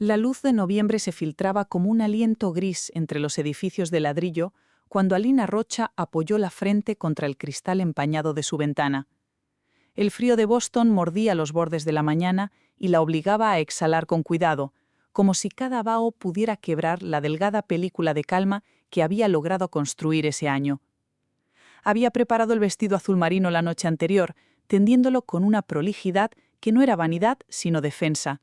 La luz de noviembre se filtraba como un aliento gris entre los edificios de ladrillo cuando Alina Rocha apoyó la frente contra el cristal empañado de su ventana. El frío de Boston mordía los bordes de la mañana y la obligaba a exhalar con cuidado, como si cada vaho pudiera quebrar la delgada película de calma que había logrado construir ese año. Había preparado el vestido azul marino la noche anterior, tendiéndolo con una prolijidad que no era vanidad sino defensa.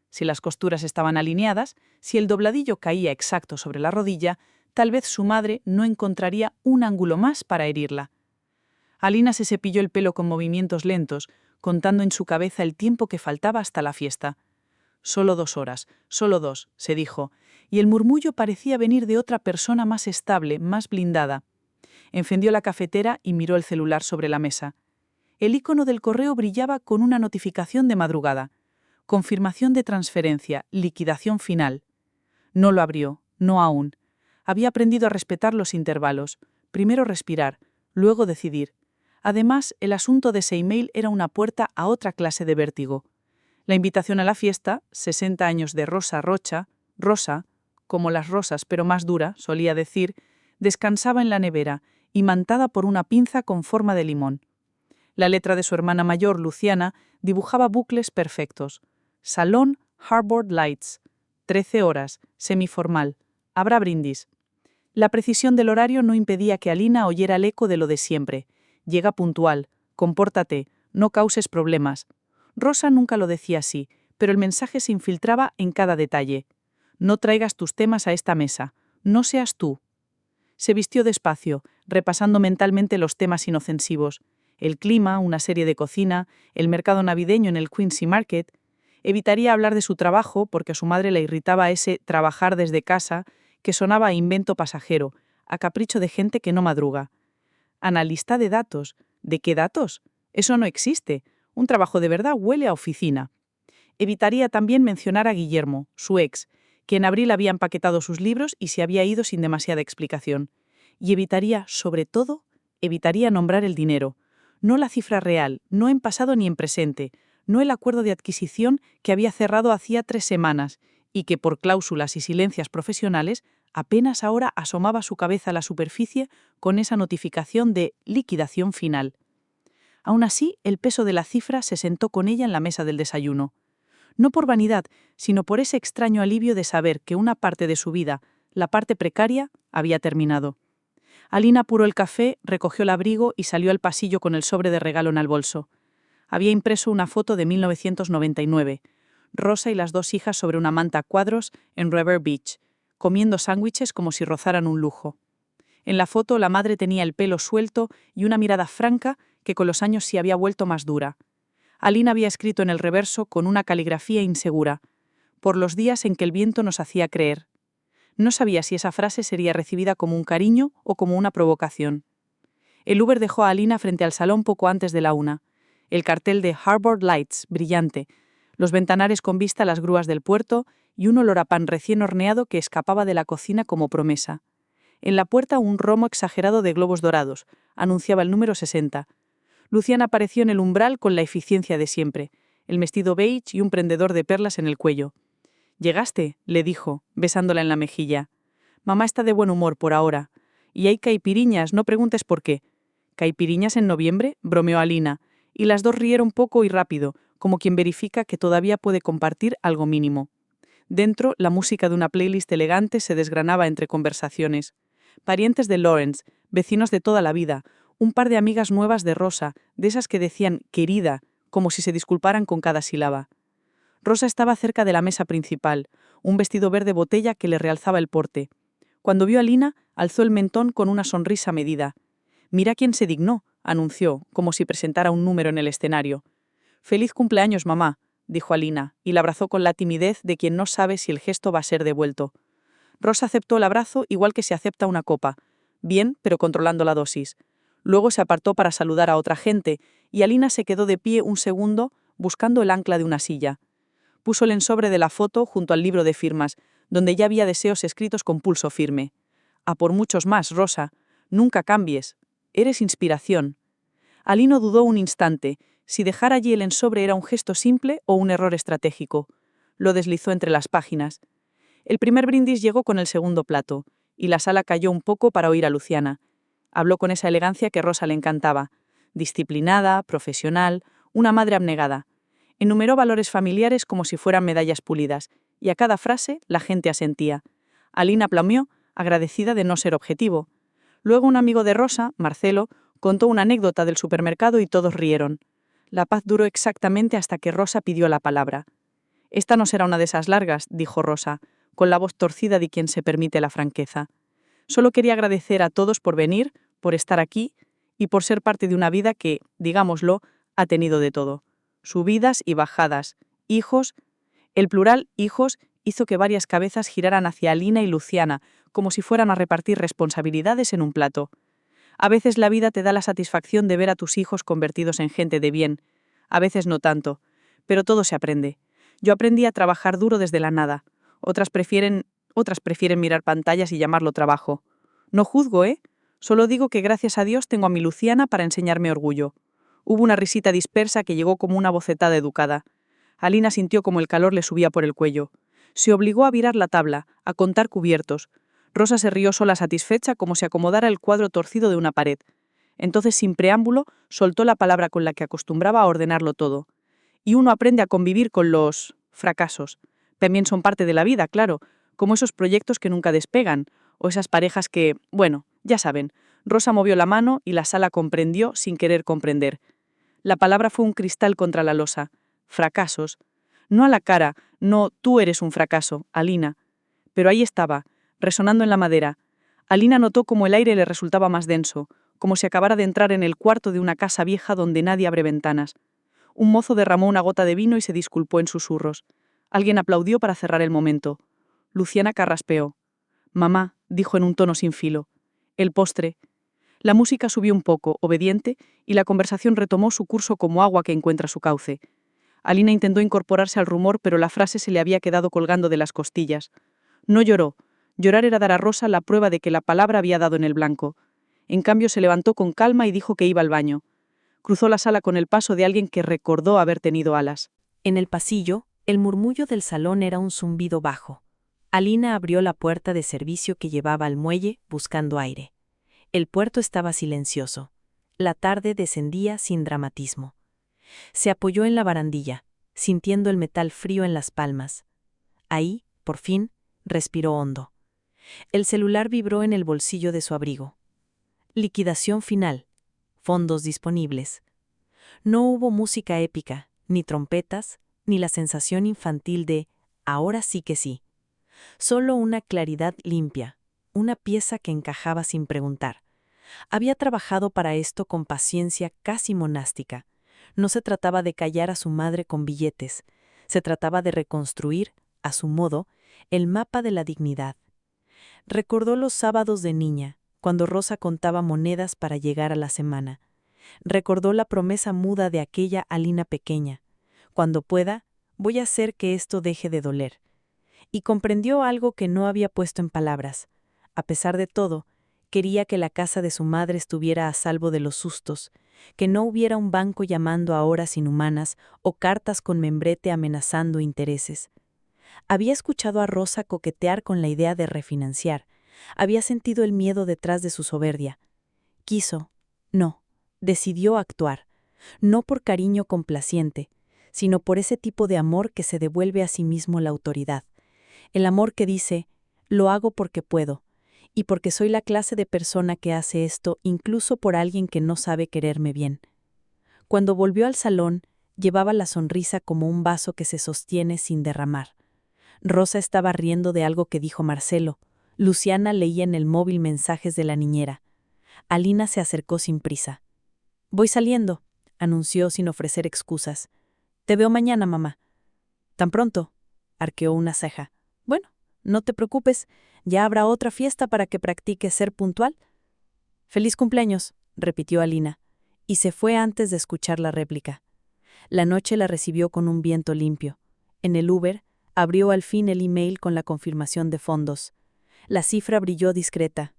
Si las costuras estaban alineadas, si el dobladillo caía exacto sobre la rodilla, tal vez su madre no encontraría un ángulo más para herirla. Alina se cepilló el pelo con movimientos lentos, contando en su cabeza el tiempo que faltaba hasta la fiesta. Solo 2 horas, solo 2, se dijo, y el murmullo parecía venir de otra persona más estable, más blindada. Encendió la cafetera y miró el celular sobre la mesa. El icono del correo brillaba con una notificación de madrugada. Confirmación de transferencia, liquidación final. No lo abrió, no aún. Había aprendido a respetar los intervalos. Primero respirar, luego decidir. Además, el asunto de ese email era una puerta a otra clase de vértigo. La invitación a la fiesta, 60 años de Rosa Rocha, Rosa, como las rosas pero más dura, solía decir, descansaba en la nevera, imantada por una pinza con forma de limón. La letra de su hermana mayor, Luciana, dibujaba bucles perfectos. Salón Harbord Lights. 13 horas, semiformal. Habrá brindis. La precisión del horario no impedía que Alina oyera el eco de lo de siempre. Llega puntual, compórtate, no causes problemas. Rosa nunca lo decía así, pero el mensaje se infiltraba en cada detalle. No traigas tus temas a esta mesa, no seas tú. Se vistió despacio, repasando mentalmente los temas inofensivos. El clima, una serie de cocina, el mercado navideño en el Quincy Market. Evitaría hablar de su trabajo porque a su madre le irritaba ese trabajar desde casa que sonaba a invento pasajero, a capricho de gente que no madruga. Analista de datos. ¿De qué datos? Eso no existe. Un trabajo de verdad huele a oficina. Evitaría también mencionar a Guillermo, su ex, que en abril había empaquetado sus libros y se había ido sin demasiada explicación. Y evitaría, sobre todo, evitaría nombrar el dinero. No la cifra real, no en pasado ni en presente, no el acuerdo de adquisición que había cerrado hacía 3 semanas y que por cláusulas y silencias profesionales apenas ahora asomaba su cabeza a la superficie con esa notificación de liquidación final. Aún así, el peso de la cifra se sentó con ella en la mesa del desayuno. No por vanidad, sino por ese extraño alivio de saber que una parte de su vida, la parte precaria, había terminado. Alina apuró el café, recogió el abrigo y salió al pasillo con el sobre de regalo en el bolso. Había impreso una foto de 1999, Rosa y las 2 hijas sobre una manta a cuadros en River Beach, comiendo sándwiches como si rozaran un lujo. En la foto la madre tenía el pelo suelto y una mirada franca que con los años se había vuelto más dura. Alina había escrito en el reverso con una caligrafía insegura, por los días en que el viento nos hacía creer. No sabía si esa frase sería recibida como un cariño o como una provocación. El Uber dejó a Alina frente al salón poco antes de la 1. El cartel de Harbord Lights, brillante, los ventanales con vista a las grúas del puerto y un olor a pan recién horneado que escapaba de la cocina como promesa. En la puerta un romo exagerado de globos dorados, anunciaba el número 60. Luciana apareció en el umbral con la eficiencia de siempre, el vestido beige y un prendedor de perlas en el cuello. «¿Llegaste?», le dijo, besándola en la mejilla. «Mamá está de buen humor por ahora. Y hay caipiriñas, no preguntes por qué». «¿Caipiriñas en noviembre?», bromeó Alina, y las 2 rieron poco y rápido, como quien verifica que todavía puede compartir algo mínimo. Dentro, la música de una playlist elegante se desgranaba entre conversaciones. Parientes de Lawrence, vecinos de toda la vida, un par de amigas nuevas de Rosa, de esas que decían «querida», como si se disculparan con cada sílaba. Rosa estaba cerca de la mesa principal, un vestido verde botella que le realzaba el porte. Cuando vio a Alina, alzó el mentón con una sonrisa medida. «Mira quién se dignó», anunció, como si presentara un número en el escenario. «Feliz cumpleaños, mamá», dijo Alina, y la abrazó con la timidez de quien no sabe si el gesto va a ser devuelto. Rosa aceptó el abrazo igual que se acepta una copa, bien, pero controlando la dosis. Luego se apartó para saludar a otra gente, y Alina se quedó de pie un segundo buscando el ancla de una silla. Puso el ensobre de la foto junto al libro de firmas, donde ya había deseos escritos con pulso firme. «A por muchos más, Rosa. Nunca cambies. Eres inspiración». Alina dudó un instante, si dejar allí el ensobre era un gesto simple o un error estratégico. lo deslizó entre las páginas. El primer brindis llegó con el segundo plato, y la sala cayó un poco para oír a Luciana. Habló con esa elegancia que Rosa le encantaba. Disciplinada, profesional, una madre abnegada. Enumeró valores familiares como si fueran medallas pulidas, y a cada frase la gente asentía. Alina aplaudió, agradecida de no ser objetivo. Luego un amigo de Rosa, Marcelo, contó una anécdota del supermercado y todos rieron. La paz duró exactamente hasta que Rosa pidió la palabra. «Esta no será una de esas largas», dijo Rosa, con la voz torcida de quien se permite la franqueza. «Solo quería agradecer a todos por venir, por estar aquí y por ser parte de una vida que, digámoslo, ha tenido de todo. Subidas y bajadas, hijos». El plural hijos hizo que varias cabezas giraran hacia Alina y Luciana, como si fueran a repartir responsabilidades en un plato. A veces la vida te da la satisfacción de ver a tus hijos convertidos en gente de bien, a veces no tanto, pero todo se aprende. Yo aprendí a trabajar duro desde la nada. Otras prefieren mirar pantallas y llamarlo trabajo. No juzgo, ¿eh? Solo digo que gracias a Dios tengo a mi Luciana para enseñarme orgullo. Hubo una risita dispersa que llegó como una bofetada educada. Alina sintió como el calor le subía por el cuello. Se obligó a virar la tabla, a contar cubiertos. Rosa se rió sola satisfecha como si acomodara el cuadro torcido de una pared. Entonces, sin preámbulo, soltó la palabra con la que acostumbraba a ordenarlo todo. Y uno aprende a convivir con los fracasos. También son parte de la vida, claro, como esos proyectos que nunca despegan, o esas parejas que, bueno, ya saben. Rosa movió la mano y la sala comprendió sin querer comprender. La palabra fue un cristal contra la losa. Fracasos. No a la cara, no, tú eres un fracaso, Alina. Pero ahí estaba, resonando en la madera. Alina notó cómo el aire le resultaba más denso, como si acabara de entrar en el cuarto de una casa vieja donde nadie abre ventanas. Un mozo derramó una gota de vino y se disculpó en susurros. Alguien aplaudió para cerrar el momento. Luciana carraspeó. «Mamá», dijo en un tono sin filo. «El postre». La música subió un poco, obediente, y la conversación retomó su curso como agua que encuentra su cauce. Alina intentó incorporarse al rumor, pero la frase se le había quedado colgando de las costillas. No lloró. Llorar era dar a Rosa la prueba de que la palabra había dado en el blanco. En cambio, se levantó con calma y dijo que iba al baño. Cruzó la sala con el paso de alguien que recordó haber tenido alas. En el pasillo, el murmullo del salón era un zumbido bajo. Alina abrió la puerta de servicio que llevaba al muelle, buscando aire. El puerto estaba silencioso. La tarde descendía sin dramatismo. Se apoyó en la barandilla, sintiendo el metal frío en las palmas. Ahí, por fin, respiró hondo. El celular vibró en el bolsillo de su abrigo. Liquidación final. Fondos disponibles. No hubo música épica, ni trompetas, ni la sensación infantil de «ahora sí que sí». Solo una claridad limpia, una pieza que encajaba sin preguntar. Había trabajado para esto con paciencia casi monástica. No se trataba de callar a su madre con billetes, se trataba de reconstruir, a su modo, el mapa de la dignidad. Recordó los sábados de niña, cuando Rosa contaba monedas para llegar a la semana. Recordó la promesa muda de aquella Alina pequeña. Cuando pueda, voy a hacer que esto deje de doler. Y comprendió algo que no había puesto en palabras. A pesar de todo, quería que la casa de su madre estuviera a salvo de los sustos, que no hubiera un banco llamando a horas inhumanas o cartas con membrete amenazando intereses. Había escuchado a Rosa coquetear con la idea de refinanciar. Había sentido el miedo detrás de su soberbia. Decidió actuar, no por cariño complaciente, sino por ese tipo de amor que se devuelve a sí mismo la autoridad. El amor que dice, lo hago porque puedo, y porque soy la clase de persona que hace esto incluso por alguien que no sabe quererme bien. Cuando volvió al salón, llevaba la sonrisa como un vaso que se sostiene sin derramar. Rosa estaba riendo de algo que dijo Marcelo. Luciana leía en el móvil mensajes de la niñera. Alina se acercó sin prisa. «Voy saliendo», anunció sin ofrecer excusas. «Te veo mañana, mamá». «¿Tan pronto?», arqueó una ceja. «Bueno, no te preocupes, ya habrá otra fiesta para que practiques ser puntual». «Feliz cumpleaños», repitió Alina, y se fue antes de escuchar la réplica. La noche la recibió con un viento limpio. En el Uber, abrió al fin el email con la confirmación de fondos. La cifra brilló discreta.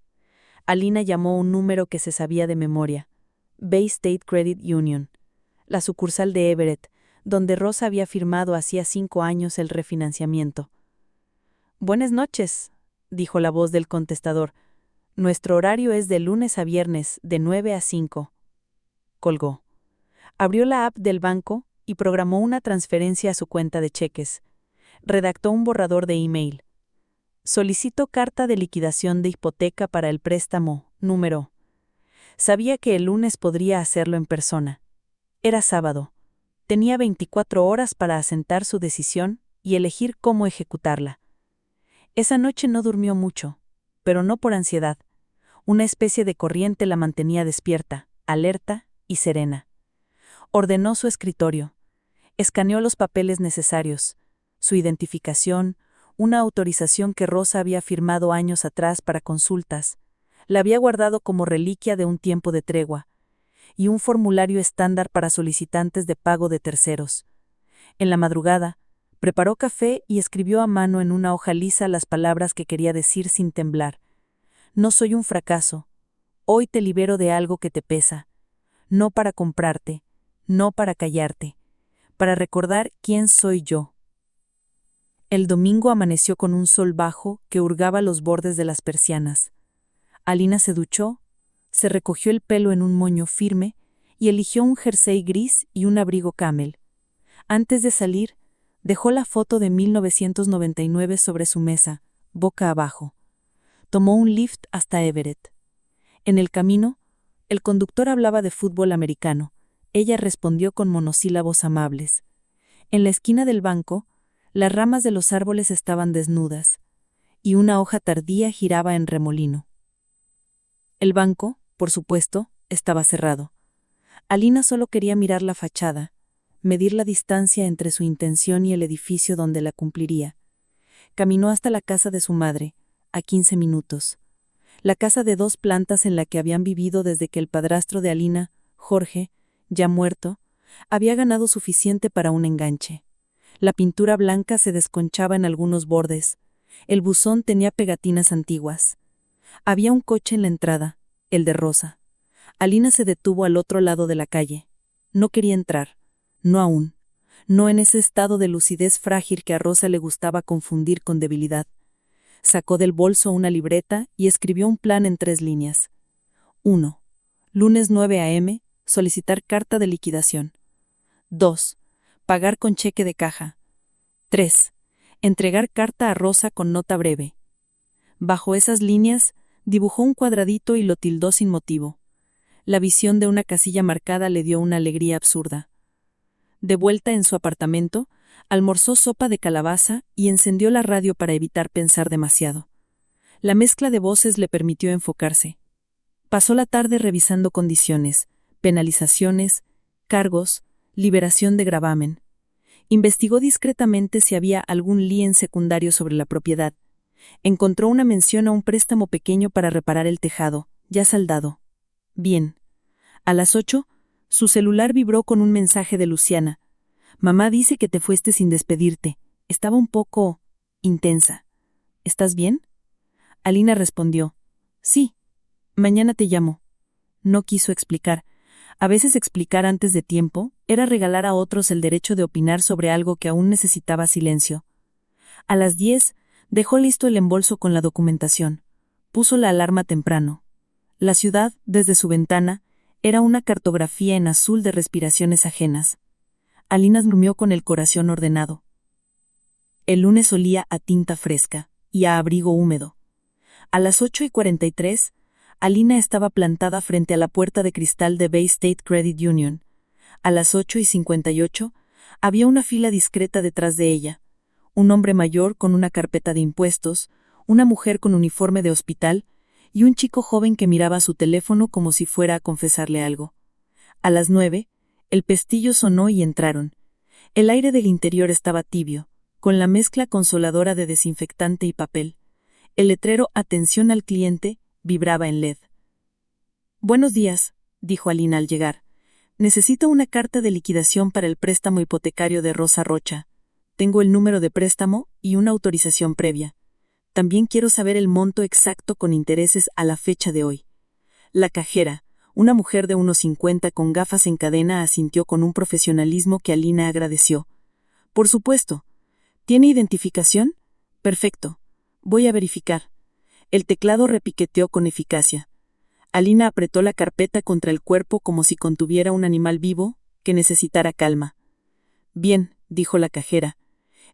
Alina llamó un número que se sabía de memoria. Bay State Credit Union. La sucursal de Everett, donde Rosa había firmado hacía 5 años el refinanciamiento. «Buenas noches», dijo la voz del contestador. «Nuestro horario es de lunes a viernes, de 9 a 5». Colgó. Abrió la app del banco y programó una transferencia a su cuenta de cheques. Redactó un borrador de email. «Solicito carta de liquidación de hipoteca para el préstamo, número». Sabía que el lunes podría hacerlo en persona. Era sábado. Tenía 24 horas para asentar su decisión y elegir cómo ejecutarla. Esa noche no durmió mucho, pero no por ansiedad. Una especie de corriente la mantenía despierta, alerta y serena. Ordenó su escritorio. Escaneó los papeles necesarios, su identificación, una autorización que Rosa había firmado años atrás para consultas, la había guardado como reliquia de un tiempo de tregua, y un formulario estándar para solicitantes de pago de terceros. En la madrugada, preparó café y escribió a mano en una hoja lisa las palabras que quería decir sin temblar. «No soy un fracaso. Hoy te libero de algo que te pesa. No para comprarte, no para callarte, para recordar quién soy yo». El domingo amaneció con un sol bajo que hurgaba los bordes de las persianas. Alina se duchó, se recogió el pelo en un moño firme y eligió un jersey gris y un abrigo camel. Antes de salir, dejó la foto de 1999 sobre su mesa, boca abajo. Tomó un lift hasta Everett. En el camino, el conductor hablaba de fútbol americano. Ella respondió con monosílabos amables. En la esquina del banco, las ramas de los árboles estaban desnudas, y una hoja tardía giraba en remolino. El banco, por supuesto, estaba cerrado. Alina solo quería mirar la fachada, medir la distancia entre su intención y el edificio donde la cumpliría. Caminó hasta la casa de su madre, a 15 minutos. La casa de 2 plantas en la que habían vivido desde que el padrastro de Alina, Jorge, ya muerto, había ganado suficiente para un enganche. La pintura blanca se desconchaba en algunos bordes. El buzón tenía pegatinas antiguas. Había un coche en la entrada, el de Rosa. Alina se detuvo al otro lado de la calle. No quería entrar. No aún. No en ese estado de lucidez frágil que a Rosa le gustaba confundir con debilidad. Sacó del bolso una libreta y escribió un plan en 3 líneas. 1. Lunes 9 a.m., solicitar carta de liquidación. 2. Pagar con cheque de caja. 3. Entregar carta a Rosa con nota breve. Bajo esas líneas, dibujó un cuadradito y lo tildó sin motivo. La visión de una casilla marcada le dio una alegría absurda. De vuelta en su apartamento, almorzó sopa de calabaza y encendió la radio para evitar pensar demasiado. La mezcla de voces le permitió enfocarse. Pasó la tarde revisando condiciones, penalizaciones, cargos, liberación de gravamen. Investigó discretamente si había algún lien secundario sobre la propiedad. Encontró una mención a un préstamo pequeño para reparar el tejado, ya saldado. Bien. A las 8, su celular vibró con un mensaje de Luciana. «Mamá dice que te fuiste sin despedirte. Estaba un poco intensa. ¿Estás bien?» Alina respondió. «Sí. Mañana te llamo». No quiso explicar. A veces explicar antes de tiempo era regalar a otros el derecho de opinar sobre algo que aún necesitaba silencio. A las 10, dejó listo el embolso con la documentación. Puso la alarma temprano. La ciudad, desde su ventana, era una cartografía en azul de respiraciones ajenas. Alina durmió con el corazón ordenado. El lunes olía a tinta fresca y a abrigo húmedo. A las 8:43, Alina estaba plantada frente a la puerta de cristal de Bay State Credit Union. A las 8:58, había una fila discreta detrás de ella. Un hombre mayor con una carpeta de impuestos, una mujer con uniforme de hospital y un chico joven que miraba su teléfono como si fuera a confesarle algo. A las 9, el pestillo sonó y entraron. El aire del interior estaba tibio, con la mezcla consoladora de desinfectante y papel. El letrero «Atención al cliente» vibraba en LED. «Buenos días», dijo Alina al llegar. «Necesito una carta de liquidación para el préstamo hipotecario de Rosa Rocha. Tengo el número de préstamo y una autorización previa. También quiero saber el monto exacto con intereses a la fecha de hoy». La cajera, Una mujer de unos 50 con gafas en cadena asintió con un profesionalismo que Alina agradeció. Por supuesto. ¿Tiene identificación? Perfecto. Voy a verificar. El teclado repiqueteó con eficacia. Alina apretó la carpeta contra el cuerpo como si contuviera un animal vivo que necesitara calma. Bien, dijo la cajera.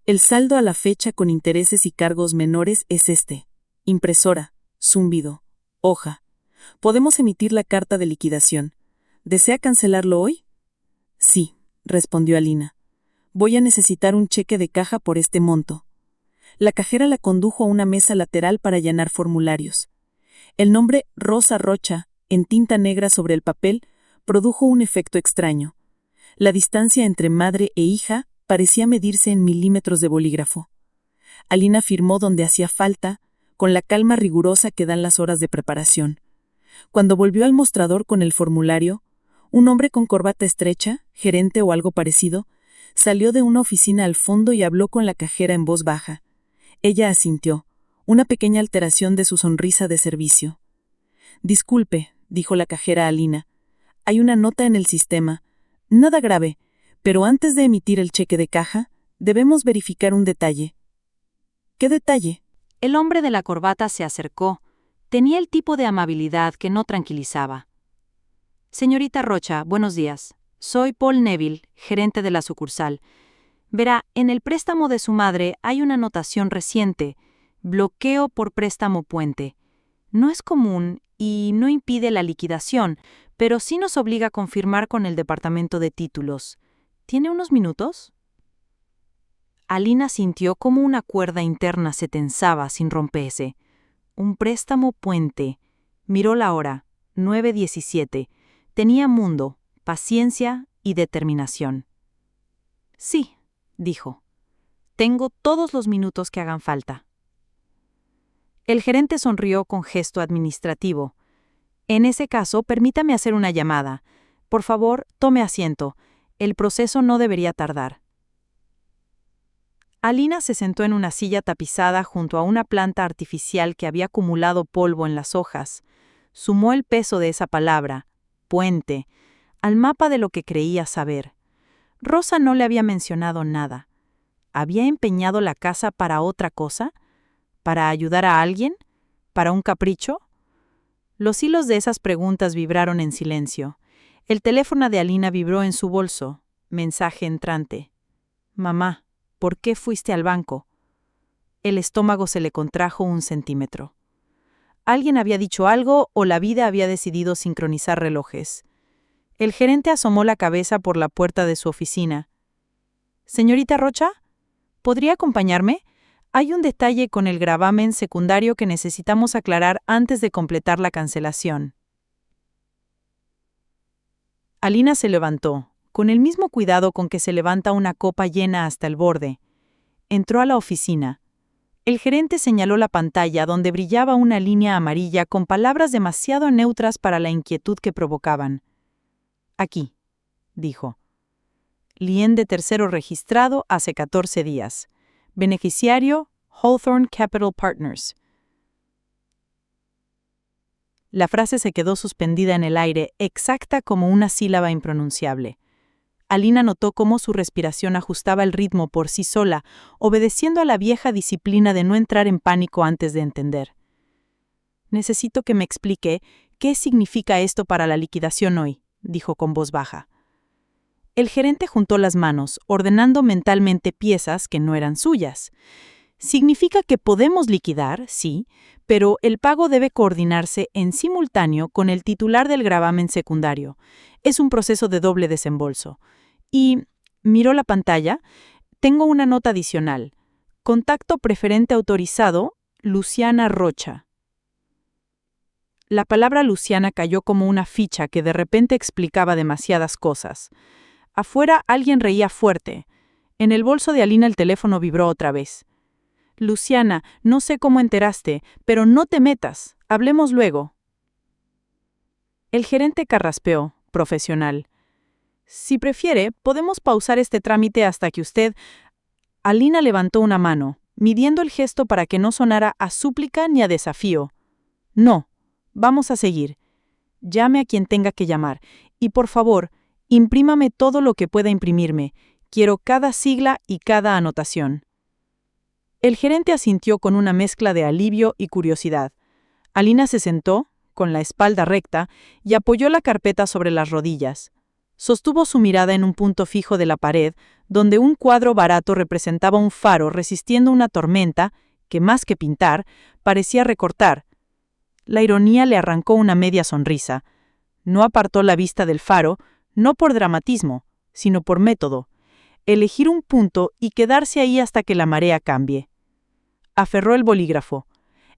El saldo a la fecha con intereses y cargos menores es este. Impresora, zumbido, hoja. Podemos emitir la carta de liquidación. ¿Desea cancelarlo hoy? Sí, respondió Alina. Voy a necesitar un cheque de caja por este monto. La cajera la condujo a una mesa lateral para llenar formularios. El nombre Rosa Rocha, en tinta negra sobre el papel, produjo un efecto extraño. La distancia entre madre e hija parecía medirse en milímetros de bolígrafo. Alina firmó donde hacía falta, con la calma rigurosa que dan las horas de preparación. Cuando volvió al mostrador con el formulario, un hombre con corbata estrecha, gerente o algo parecido, salió de una oficina al fondo y habló con la cajera en voz baja. Ella asintió, una pequeña alteración de su sonrisa de servicio. Disculpe, dijo la cajera a Alina. Hay una nota en el sistema. Nada grave, pero antes de emitir el cheque de caja, debemos verificar un detalle. ¿Qué detalle? El hombre de la corbata se acercó. Tenía el tipo de amabilidad que no tranquilizaba. Señorita Rocha, buenos días. Soy Paul Neville, gerente de la sucursal. Verá, en el préstamo de su madre hay una anotación reciente. Bloqueo por préstamo puente. No es común y no impide la liquidación, pero sí nos obliga a confirmar con el departamento de títulos. ¿Tiene unos minutos? Alina sintió como una cuerda interna se tensaba sin romperse. Un préstamo puente. Miró la hora, 9:17. Tenía mundo, paciencia y determinación. Sí, dijo. Tengo todos los minutos que hagan falta. El gerente sonrió con gesto administrativo. En ese caso, permítame hacer una llamada. Por favor, tome asiento. El proceso no debería tardar. Alina se sentó en una silla tapizada junto a una planta artificial que había acumulado polvo en las hojas. Sumó el peso de esa palabra, puente, al mapa de lo que creía saber. Rosa no le había mencionado nada. ¿Había empeñado la casa para otra cosa? ¿Para ayudar a alguien? ¿Para un capricho? Los hilos de esas preguntas vibraron en silencio. El teléfono de Alina vibró en su bolso. Mensaje entrante. Mamá, ¿por qué fuiste al banco? El estómago se le contrajo 1 centímetro. Alguien había dicho algo o la vida había decidido sincronizar relojes. El gerente asomó la cabeza por la puerta de su oficina. Señorita Rocha, ¿podría acompañarme? Hay un detalle con el gravamen secundario que necesitamos aclarar antes de completar la cancelación. Alina se levantó, con el mismo cuidado con que se levanta una copa llena hasta el borde. Entró a la oficina. El gerente señaló la pantalla donde brillaba una línea amarilla con palabras demasiado neutras para la inquietud que provocaban. Aquí, dijo. Lien de tercero registrado hace 14 días. Beneficiario, Hawthorne Capital Partners. La frase se quedó suspendida en el aire, exacta como una sílaba impronunciable. Alina notó cómo su respiración ajustaba el ritmo por sí sola, obedeciendo a la vieja disciplina de no entrar en pánico antes de entender. Necesito que me explique qué significa esto para la liquidación hoy, dijo con voz baja. El gerente juntó las manos, ordenando mentalmente piezas que no eran suyas. Significa que podemos liquidar, sí, pero el pago debe coordinarse en simultáneo con el titular del gravamen secundario. Es un proceso de doble desembolso. Y, miró la pantalla, tengo una nota adicional. Contacto preferente autorizado, Luciana Rocha. La palabra Luciana cayó como una ficha que de repente explicaba demasiadas cosas. Afuera alguien reía fuerte. En el bolso de Alina el teléfono vibró otra vez. Luciana, no sé cómo enteraste, pero no te metas. Hablemos luego. El gerente carraspeó, profesional. Si prefiere, podemos pausar este trámite hasta que usted... Alina levantó una mano, midiendo el gesto para que no sonara a súplica ni a desafío. No, vamos a seguir. Llame a quien tenga que llamar. Y por favor, imprímame todo lo que pueda imprimirme. Quiero cada sigla y cada anotación. El gerente asintió con una mezcla de alivio y curiosidad. Alina se sentó, con la espalda recta, y apoyó la carpeta sobre las rodillas. Sostuvo su mirada en un punto fijo de la pared, donde un cuadro barato representaba un faro resistiendo una tormenta que, más que pintar, parecía recortar. La ironía le arrancó una media sonrisa. No apartó la vista del faro, no por dramatismo, sino por método. Elegir un punto y quedarse ahí hasta que la marea cambie. Aferró el bolígrafo.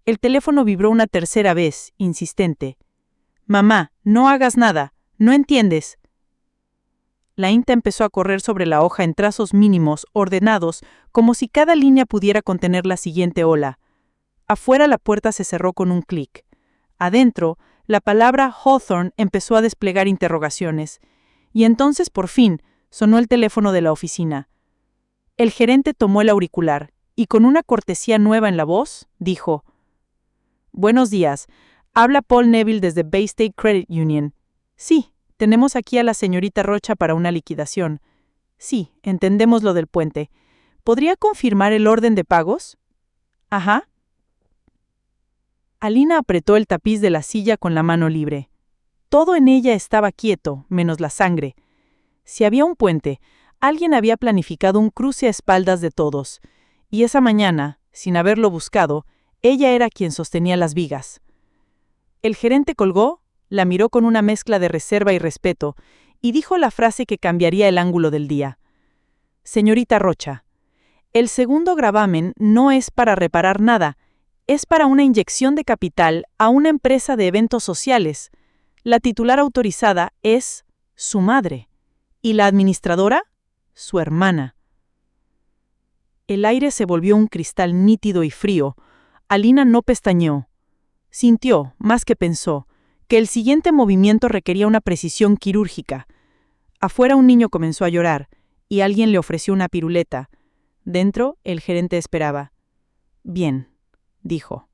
El teléfono vibró una tercera vez, insistente. «Mamá, no hagas nada. ¿No entiendes?» La tinta empezó a correr sobre la hoja en trazos mínimos, ordenados, como si cada línea pudiera contener la siguiente ola. Afuera la puerta se cerró con un clic. Adentro, la palabra Hawthorne empezó a desplegar interrogaciones. Y entonces, por fin, sonó el teléfono de la oficina. El gerente tomó el auricular y, con una cortesía nueva en la voz, dijo: «Buenos días. Habla Paul Neville desde Bay State Credit Union. Sí, tenemos aquí a la señorita Rocha para una liquidación. Sí, entendemos lo del puente. ¿Podría confirmar el orden de pagos?» «Ajá». Alina apretó el tapiz de la silla con la mano libre. Todo en ella estaba quieto, menos la sangre. Si había un puente, alguien había planificado un cruce a espaldas de todos. Y esa mañana, sin haberlo buscado, ella era quien sostenía las vigas. El gerente colgó, la miró con una mezcla de reserva y respeto, y dijo la frase que cambiaría el ángulo del día. «Señorita Rocha, el segundo gravamen no es para reparar nada, es para una inyección de capital a una empresa de eventos sociales. La titular autorizada es su madre. ¿Y la administradora? Su hermana». El aire se volvió un cristal nítido y frío. Alina no pestañeó. Sintió, más que pensó, que el siguiente movimiento requería una precisión quirúrgica. Afuera un niño comenzó a llorar, y alguien le ofreció una piruleta. Dentro, el gerente esperaba. «Bien», dijo,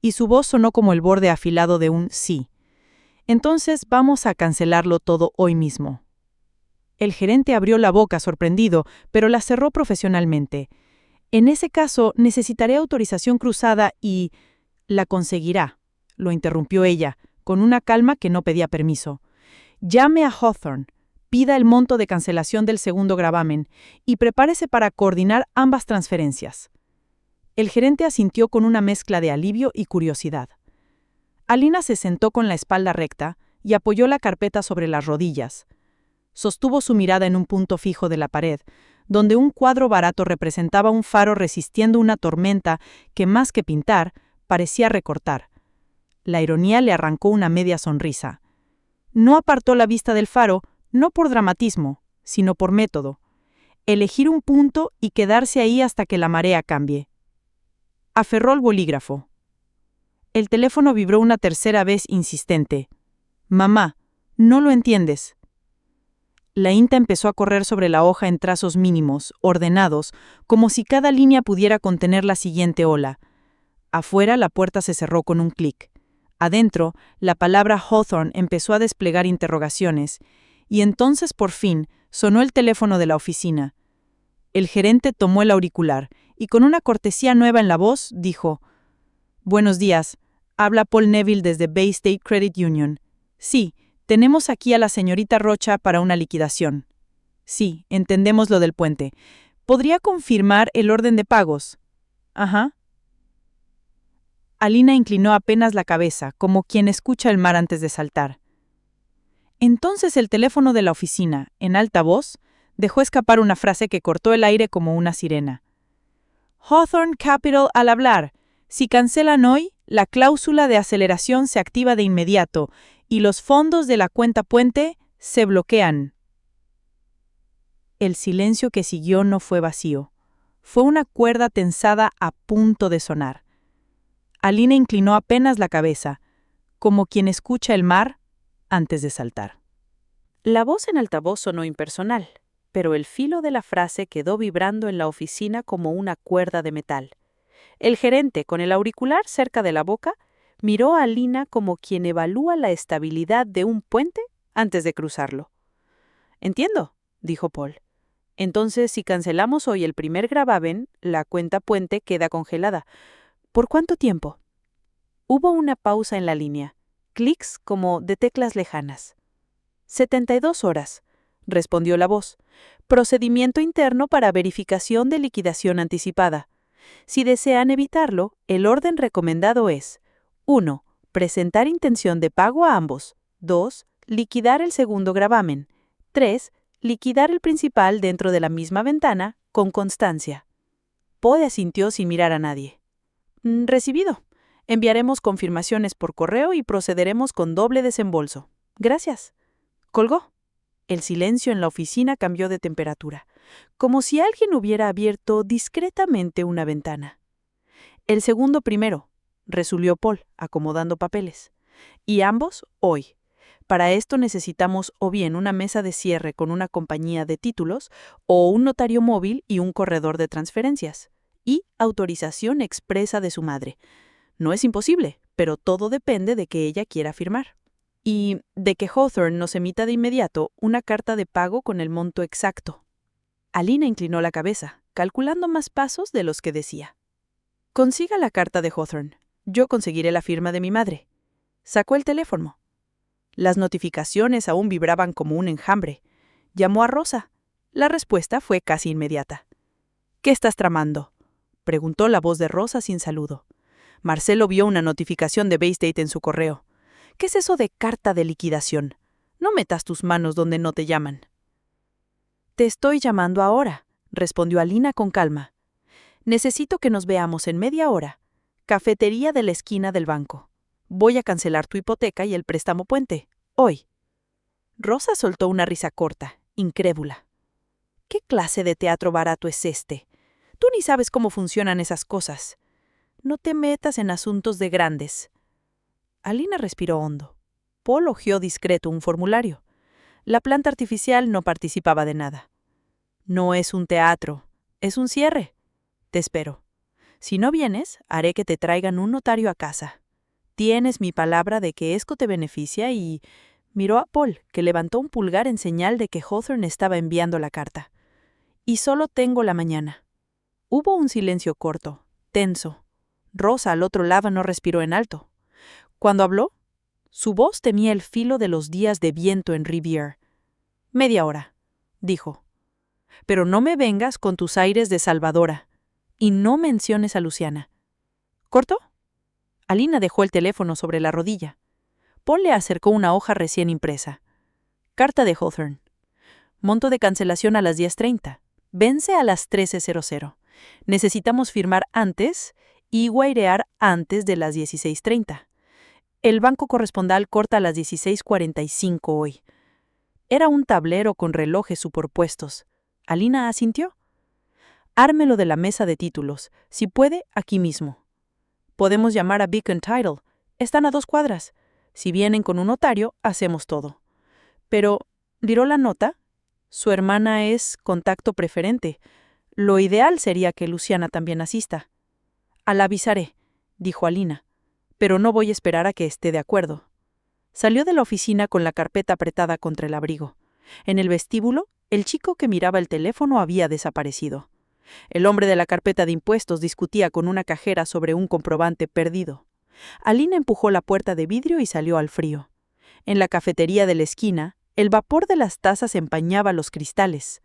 y su voz sonó como el borde afilado de un sí. «Entonces vamos a cancelarlo todo hoy mismo». El gerente abrió la boca sorprendido, pero la cerró profesionalmente. «En ese caso, necesitaré autorización cruzada y...» «La conseguirá», lo interrumpió ella, con una calma que no pedía permiso. «Llame a Hawthorne, pida el monto de cancelación del segundo gravamen y prepárese para coordinar ambas transferencias». El gerente asintió con una mezcla de alivio y curiosidad. Alina se sentó con la espalda recta y apoyó la carpeta sobre las rodillas. Sostuvo su mirada en un punto fijo de la pared, donde un cuadro barato representaba un faro resistiendo una tormenta que, más que pintar, parecía recortar. La ironía le arrancó una media sonrisa. No apartó la vista del faro, no por dramatismo, sino por método. Elegir un punto y quedarse ahí hasta que la marea cambie. Aferró el bolígrafo. El teléfono vibró una tercera vez insistente. «Mamá, no lo entiendes». La tinta empezó a correr sobre la hoja en trazos mínimos, ordenados, como si cada línea pudiera contener la siguiente ola. Afuera la puerta se cerró con un clic. Adentro, la palabra Hawthorne empezó a desplegar interrogaciones, y entonces por fin sonó el teléfono de la oficina. El gerente tomó el auricular y, con una cortesía nueva en la voz, dijo: «Buenos días. Habla Paul Neville desde Bay State Credit Union. Sí, tenemos aquí a la señorita Rocha para una liquidación. Sí, entendemos lo del puente. ¿Podría confirmar el orden de pagos?» «Ajá». Alina inclinó apenas la cabeza, como quien escucha el mar antes de saltar. Entonces el teléfono de la oficina, en alta voz, dejó escapar una frase que cortó el aire como una sirena. «Hawthorne Capital al hablar. Si cancelan hoy, la cláusula de aceleración se activa de inmediato y los fondos de la cuenta puente se bloquean». El silencio que siguió no fue vacío. Fue una cuerda tensada a punto de sonar. Alina inclinó apenas la cabeza, como quien escucha el mar antes de saltar. La voz en altavoz sonó impersonal, pero el filo de la frase quedó vibrando en la oficina como una cuerda de metal. El gerente, con el auricular cerca de la boca, Miró a Alina como quien evalúa la estabilidad de un puente antes de cruzarlo. «Entiendo», dijo Paul. «Entonces, si cancelamos hoy el primer gravamen, la cuenta puente queda congelada. ¿Por cuánto tiempo?» Hubo una pausa en la línea. Clics como de teclas lejanas. 72 horas, respondió la voz. Procedimiento interno para verificación de liquidación anticipada. Si desean evitarlo, el orden recomendado es: 1. Presentar intención de pago a ambos. 2. Liquidar el segundo gravamen. 3. Liquidar el principal dentro de la misma ventana, con constancia. Poe asintió sin mirar a nadie. Recibido. Enviaremos confirmaciones por correo y procederemos con doble desembolso. Gracias. Colgó. El silencio en la oficina cambió de temperatura, como si alguien hubiera abierto discretamente una ventana. El segundo primero, resolvió Paul, acomodando papeles. Y ambos hoy. Para esto necesitamos o bien una mesa de cierre con una compañía de títulos, o un notario móvil y un corredor de transferencias. Y autorización expresa de su madre. No es imposible, pero todo depende de que ella quiera firmar. Y de que Hawthorne nos emita de inmediato una carta de pago con el monto exacto. Alina inclinó la cabeza, calculando más pasos de los que decía. Consiga la carta de Hawthorne. Yo conseguiré la firma de mi madre. Sacó el teléfono. Las notificaciones aún vibraban como un enjambre. Llamó a Rosa. La respuesta fue casi inmediata. ¿Qué estás tramando?, preguntó la voz de Rosa sin saludo. Marcelo vio una notificación de Baystate en su correo. ¿Qué es eso de carta de liquidación? No metas tus manos donde no te llaman. Te estoy llamando ahora, respondió Alina con calma. Necesito que nos veamos en media hora. Cafetería de la esquina del banco. Voy a cancelar tu hipoteca y el préstamo puente. Hoy. Rosa soltó una risa corta, incrédula. ¿Qué clase de teatro barato es este? Tú ni sabes cómo funcionan esas cosas. No te metas en asuntos de grandes. Alina respiró hondo. Paul hojeó discreto un formulario. La planta artificial no participaba de nada. No es un teatro, es un cierre. Te espero. Si no vienes, haré que te traigan un notario a casa. Tienes mi palabra de que esto te beneficia y... Miró a Paul, que levantó un pulgar en señal de que Hawthorne estaba enviando la carta. Y solo tengo la mañana. Hubo un silencio corto, tenso. Rosa al otro lado no respiró en alto. Cuando habló, su voz tenía el filo de los días de viento en Rivière. «Media hora», dijo. «Pero no me vengas con tus aires de salvadora. Y no menciones a Luciana». ¿Cortó? Alina dejó el teléfono sobre la rodilla. Paul le acercó una hoja recién impresa. Carta de Hawthorne. Monto de cancelación a las 10:30. Vence a las 13:00. Necesitamos firmar antes y guairear antes de las 16:30. El banco correspondal corta a las 16:45 hoy. Era un tablero con relojes superpuestos. Alina asintió. Ármelo de la mesa de títulos, si puede, aquí mismo. Podemos llamar a Beacon Title. Están a 2 cuadras. Si vienen con un notario, hacemos todo. Pero, ¿diró la nota? Su hermana es contacto preferente. Lo ideal sería que Luciana también asista. La avisaré, dijo Alina. Pero no voy a esperar a que esté de acuerdo. Salió de la oficina con la carpeta apretada contra el abrigo. En el vestíbulo, el chico que miraba el teléfono había desaparecido. El hombre de la carpeta de impuestos discutía con una cajera sobre un comprobante perdido. Alina empujó la puerta de vidrio y salió al frío. En la cafetería de la esquina, el vapor de las tazas empañaba los cristales.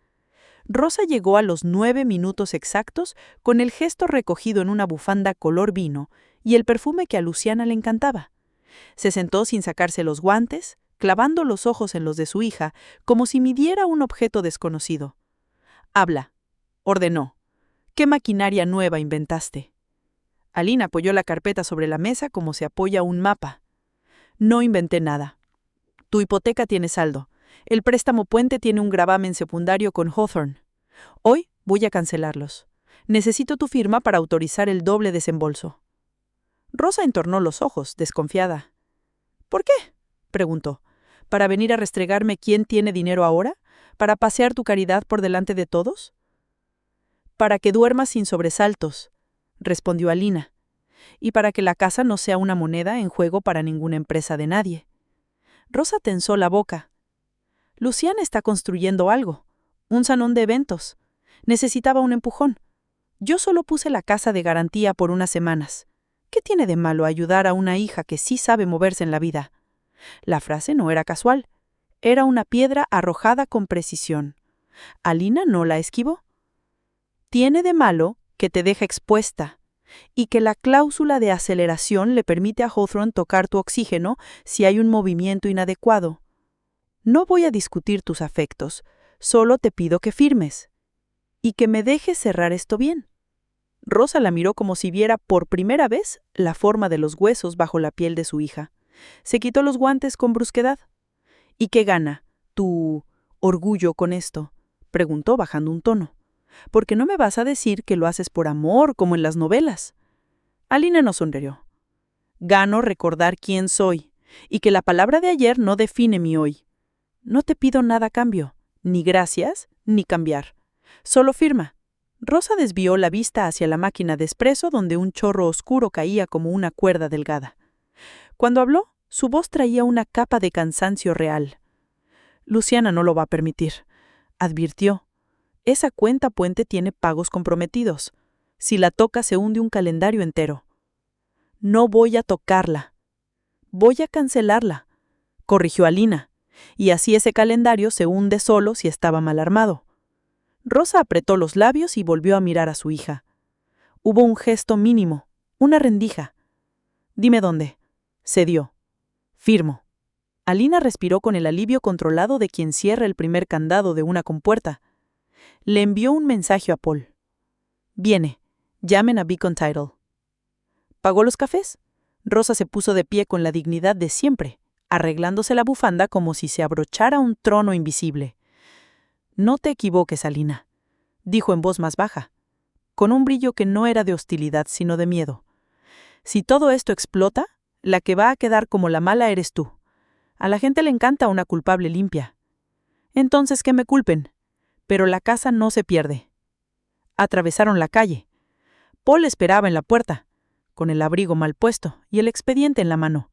Rosa llegó a los 9 minutos exactos con el gesto recogido en una bufanda color vino y el perfume que a Luciana le encantaba. Se sentó sin sacarse los guantes, clavando los ojos en los de su hija, como si midiera un objeto desconocido. «Habla», ordenó. «¿Qué maquinaria nueva inventaste?» Alina apoyó la carpeta sobre la mesa como se apoya un mapa. «No inventé nada. Tu hipoteca tiene saldo. El préstamo puente tiene un gravamen secundario con Hawthorne. Hoy voy a cancelarlos. Necesito tu firma para autorizar el doble desembolso». Rosa entornó los ojos, desconfiada. «¿Por qué?», preguntó. «¿Para venir a restregarme quién tiene dinero ahora? ¿Para pasear tu caridad por delante de todos?» «Para que duermas sin sobresaltos», respondió Alina. y para que la casa no sea una moneda en juego para ninguna empresa de nadie. Rosa tensó la boca. Luciana está construyendo algo, un salón de eventos. Necesitaba un empujón. Yo solo puse la casa de garantía por unas semanas. ¿Qué tiene de malo ayudar a una hija que sí sabe moverse en la vida? La frase no era casual. Era una piedra arrojada con precisión. Alina no la esquivó. Tiene de malo que te deja expuesta y que la cláusula de aceleración le permite a Hawthorne tocar tu oxígeno si hay un movimiento inadecuado. No voy a discutir tus afectos, solo te pido que firmes y que me dejes cerrar esto bien. Rosa la miró como si viera por primera vez la forma de los huesos bajo la piel de su hija. Se quitó los guantes con brusquedad. ¿Y qué gana tu orgullo con esto?, preguntó bajando un tono. Porque no me vas a decir que lo haces por amor, como en las novelas. Alina no sonrió. Gano recordar quién soy, y que la palabra de ayer no define mi hoy. No te pido nada a cambio, ni gracias, ni cambiar. Solo firma. Rosa desvió la vista hacia la máquina de espresso donde un chorro oscuro caía como una cuerda delgada. Cuando habló, su voz traía una capa de cansancio real. Luciana no lo va a permitir, advirtió. Esa cuenta puente tiene pagos comprometidos. Si la toca se hunde un calendario entero. No voy a tocarla. Voy a cancelarla, corrigió Alina, y así ese calendario se hunde solo si estaba mal armado. Rosa apretó los labios y volvió a mirar a su hija. Hubo un gesto mínimo, una rendija. Dime dónde. Cedió. Firmo. Alina respiró con el alivio controlado de quien cierra el primer candado de una compuerta. Le envió un mensaje a Paul. Viene. Llamen a Beacon Title. ¿Pagó los cafés? Rosa se puso de pie con la dignidad de siempre, arreglándose la bufanda como si se abrochara un trono invisible. No te equivoques, Alina, dijo en voz más baja, con un brillo que no era de hostilidad sino de miedo. Si todo esto explota, la que va a quedar como la mala eres tú. A la gente le encanta una culpable limpia. Entonces que me culpen, pero la casa no se pierde. Atravesaron la calle. Paul esperaba en la puerta, con el abrigo mal puesto y el expediente en la mano.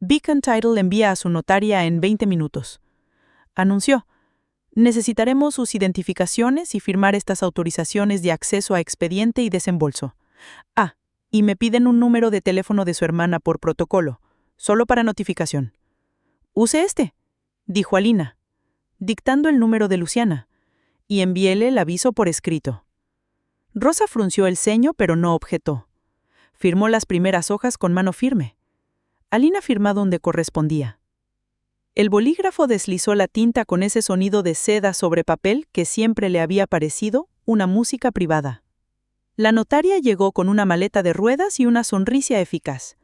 Beacon Title envía a su notaria en 20 minutos. Anunció. Necesitaremos sus identificaciones y firmar estas autorizaciones de acceso a expediente y desembolso. Y me piden un número de teléfono de su hermana por protocolo, solo para notificación. Use este, dijo Alina, dictando el número de Luciana, y envíele el aviso por escrito. Rosa frunció el ceño, pero no objetó. Firmó las primeras hojas con mano firme. Alina firmó donde correspondía. El bolígrafo deslizó la tinta con ese sonido de seda sobre papel que siempre le había parecido una música privada. La notaria llegó con una maleta de ruedas y una sonrisa eficaz.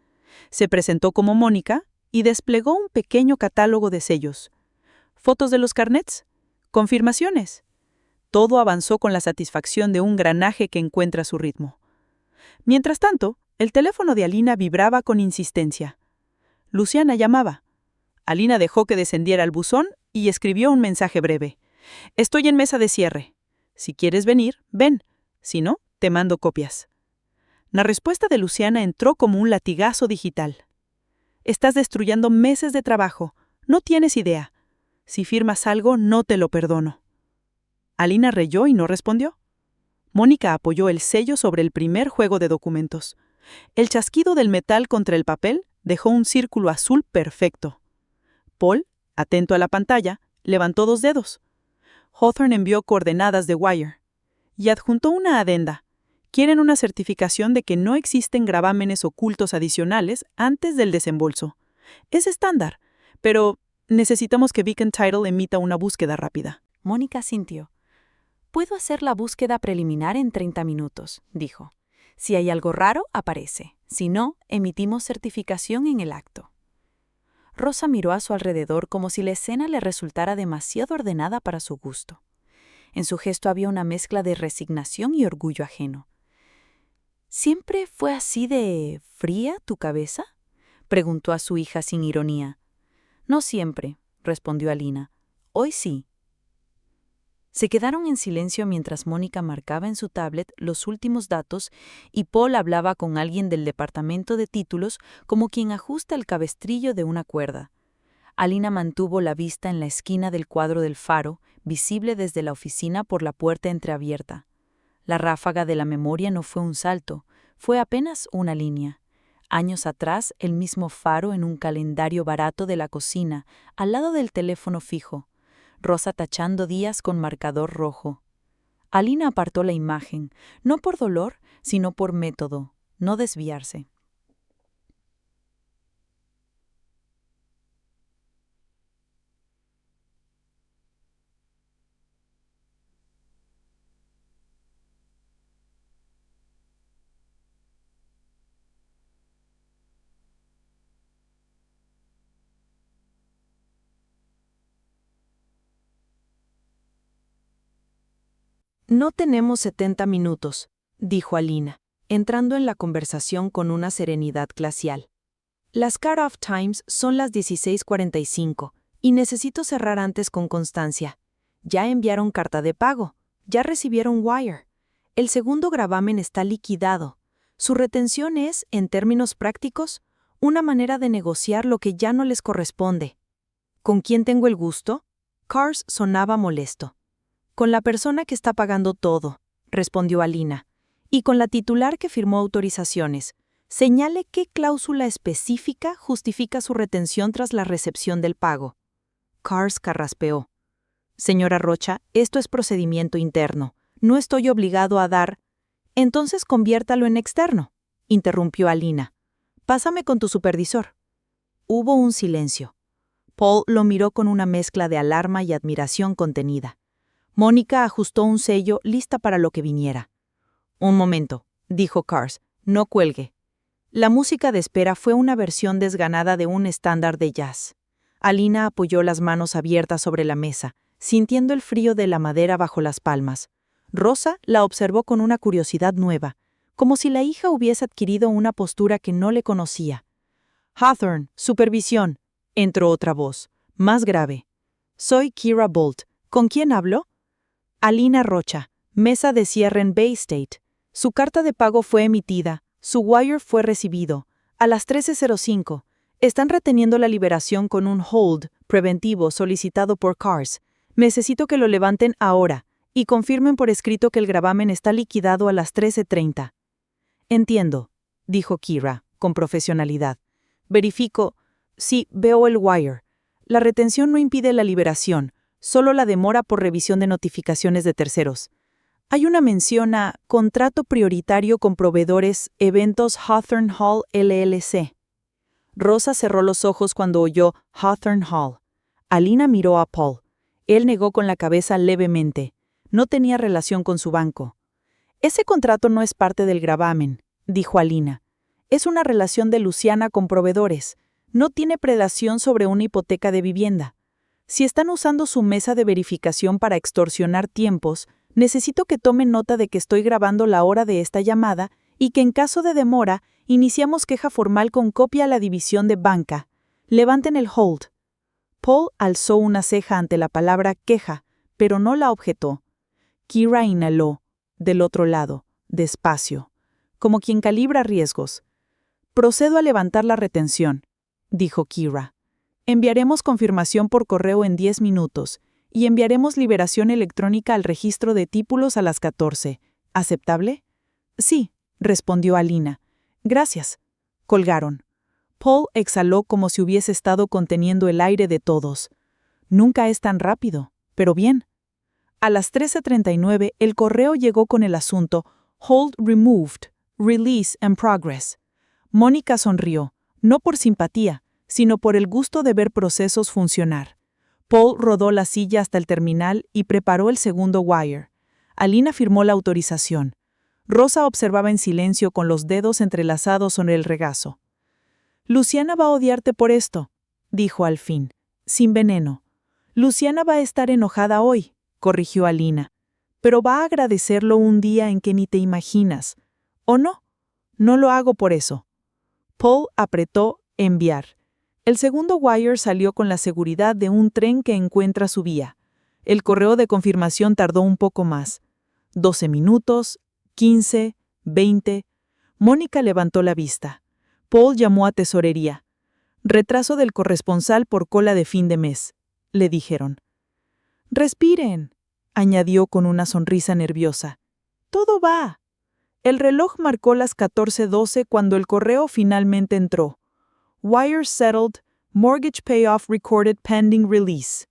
Se presentó como Mónica y desplegó un pequeño catálogo de sellos. Fotos de los carnets, confirmaciones. Todo avanzó con la satisfacción de un granaje que encuentra su ritmo. Mientras tanto, el teléfono de Alina vibraba con insistencia. Luciana llamaba. Alina dejó que descendiera al buzón y escribió un mensaje breve. Estoy en mesa de cierre. Si quieres venir, ven. Si no, te mando copias. La respuesta de Luciana entró como un latigazo digital. Estás destruyendo meses de trabajo. No tienes idea. Si firmas algo, no te lo perdono. Alina reyó y no respondió. Mónica apoyó el sello sobre el primer juego de documentos. El chasquido del metal contra el papel dejó un círculo azul perfecto. Paul, atento a la pantalla, levantó 2 dedos. Hawthorne envió coordenadas de Wire y adjuntó una adenda. Quieren una certificación de que no existen gravámenes ocultos adicionales antes del desembolso. Es estándar, pero necesitamos que Beacon Title emita una búsqueda rápida. Mónica sintió. Puedo hacer la búsqueda preliminar en 30 minutos, dijo. Si hay algo raro, aparece. Si no, emitimos certificación en el acto. Rosa miró a su alrededor como si la escena le resultara demasiado ordenada para su gusto. En su gesto había una mezcla de resignación y orgullo ajeno. ¿Siempre fue así de fría tu cabeza?, preguntó a su hija sin ironía. No siempre, respondió Alina. Hoy sí. Se quedaron en silencio mientras Mónica marcaba en su tablet los últimos datos y Paul hablaba con alguien del departamento de títulos como quien ajusta el cabestrillo de una cuerda. Alina mantuvo la vista en la esquina del cuadro del faro, visible desde la oficina por la puerta entreabierta. La ráfaga de la memoria no fue un salto, fue apenas una línea. Años atrás, el mismo faro en un calendario barato de la cocina, al lado del teléfono fijo. Rosa tachando días con marcador rojo. Alina apartó la imagen, no por dolor, sino por método, no desviarse. No tenemos 70 minutos, dijo Alina, entrando en la conversación con una serenidad glacial. Las cut-off times son las 16:45 y necesito cerrar antes con constancia. Ya enviaron carta de pago, ya recibieron wire. El segundo gravamen está liquidado. Su retención es, en términos prácticos, una manera de negociar lo que ya no les corresponde. ¿Con quién tengo el gusto? Cars sonaba molesto. Con la persona que está pagando todo, respondió Alina, y con la titular que firmó autorizaciones. Señale qué cláusula específica justifica su retención tras la recepción del pago. Cars carraspeó. Señora Rocha, esto es procedimiento interno. No estoy obligado a dar. Entonces conviértalo en externo, interrumpió Alina. Pásame con tu supervisor. Hubo un silencio. Paul lo miró con una mezcla de alarma y admiración contenida. Mónica ajustó un sello lista para lo que viniera. Un momento, dijo Cars, no cuelgue. La música de espera fue una versión desganada de un estándar de jazz. Alina apoyó las manos abiertas sobre la mesa, sintiendo el frío de la madera bajo las palmas. Rosa la observó con una curiosidad nueva, como si la hija hubiese adquirido una postura que no le conocía. Hawthorne, supervisión, entró otra voz, más grave. Soy Kira Bolt. ¿Con quién hablo? Alina Rocha, mesa de cierre en Bay State. Su carta de pago fue emitida, su wire fue recibido. A las 13:05. Están reteniendo la liberación con un hold preventivo solicitado por Cars. Necesito que lo levanten ahora y confirmen por escrito que el gravamen está liquidado a las 13:30. Entiendo, dijo Kira, con profesionalidad. Verifico. Sí, veo el wire. La retención no impide la liberación, solo la demora por revisión de notificaciones de terceros. Hay una mención a contrato prioritario con proveedores Eventos Hawthorne Hall LLC. Rosa cerró los ojos cuando oyó Hawthorne Hall. Alina miró a Paul. Él negó con la cabeza levemente. No tenía relación con su banco. Ese contrato no es parte del gravamen, dijo Alina. Es una relación de Luciana con proveedores. No tiene predación sobre una hipoteca de vivienda. Si están usando su mesa de verificación para extorsionar tiempos, necesito que tomen nota de que estoy grabando la hora de esta llamada y que en caso de demora, iniciamos queja formal con copia a la división de banca. Levanten el hold. Paul alzó una ceja ante la palabra queja, pero no la objetó. Kira inhaló, del otro lado, despacio, como quien calibra riesgos. Procedo a levantar la retención, dijo Kira. Enviaremos confirmación por correo en 10 minutos y enviaremos liberación electrónica al registro de títulos a las 14. ¿Aceptable? Sí, respondió Alina. Gracias. Colgaron. Paul exhaló como si hubiese estado conteniendo el aire de todos. Nunca es tan rápido, pero bien. A las 13:39 el correo llegó con el asunto Hold Removed, Release and Progress. Mónica sonrió, no por simpatía, sino por el gusto de ver procesos funcionar. Paul rodó la silla hasta el terminal y preparó el segundo wire. Alina firmó la autorización. Rosa observaba en silencio con los dedos entrelazados sobre el regazo. Luciana va a odiarte por esto, dijo al fin, sin veneno. Luciana va a estar enojada hoy, corrigió Alina, pero va a agradecerlo un día en que ni te imaginas. ¿O no? No lo hago por eso. Paul apretó enviar. El segundo wire salió con la seguridad de un tren que encuentra su vía. El correo de confirmación tardó un poco más. 12 minutos, 15, 20. Mónica levantó la vista. Paul llamó a tesorería. Retraso del corresponsal por cola de fin de mes, le dijeron. Respiren, añadió con una sonrisa nerviosa. Todo va. El reloj marcó las 14:12 cuando el correo finalmente entró. Wire settled, mortgage payoff recorded pending release.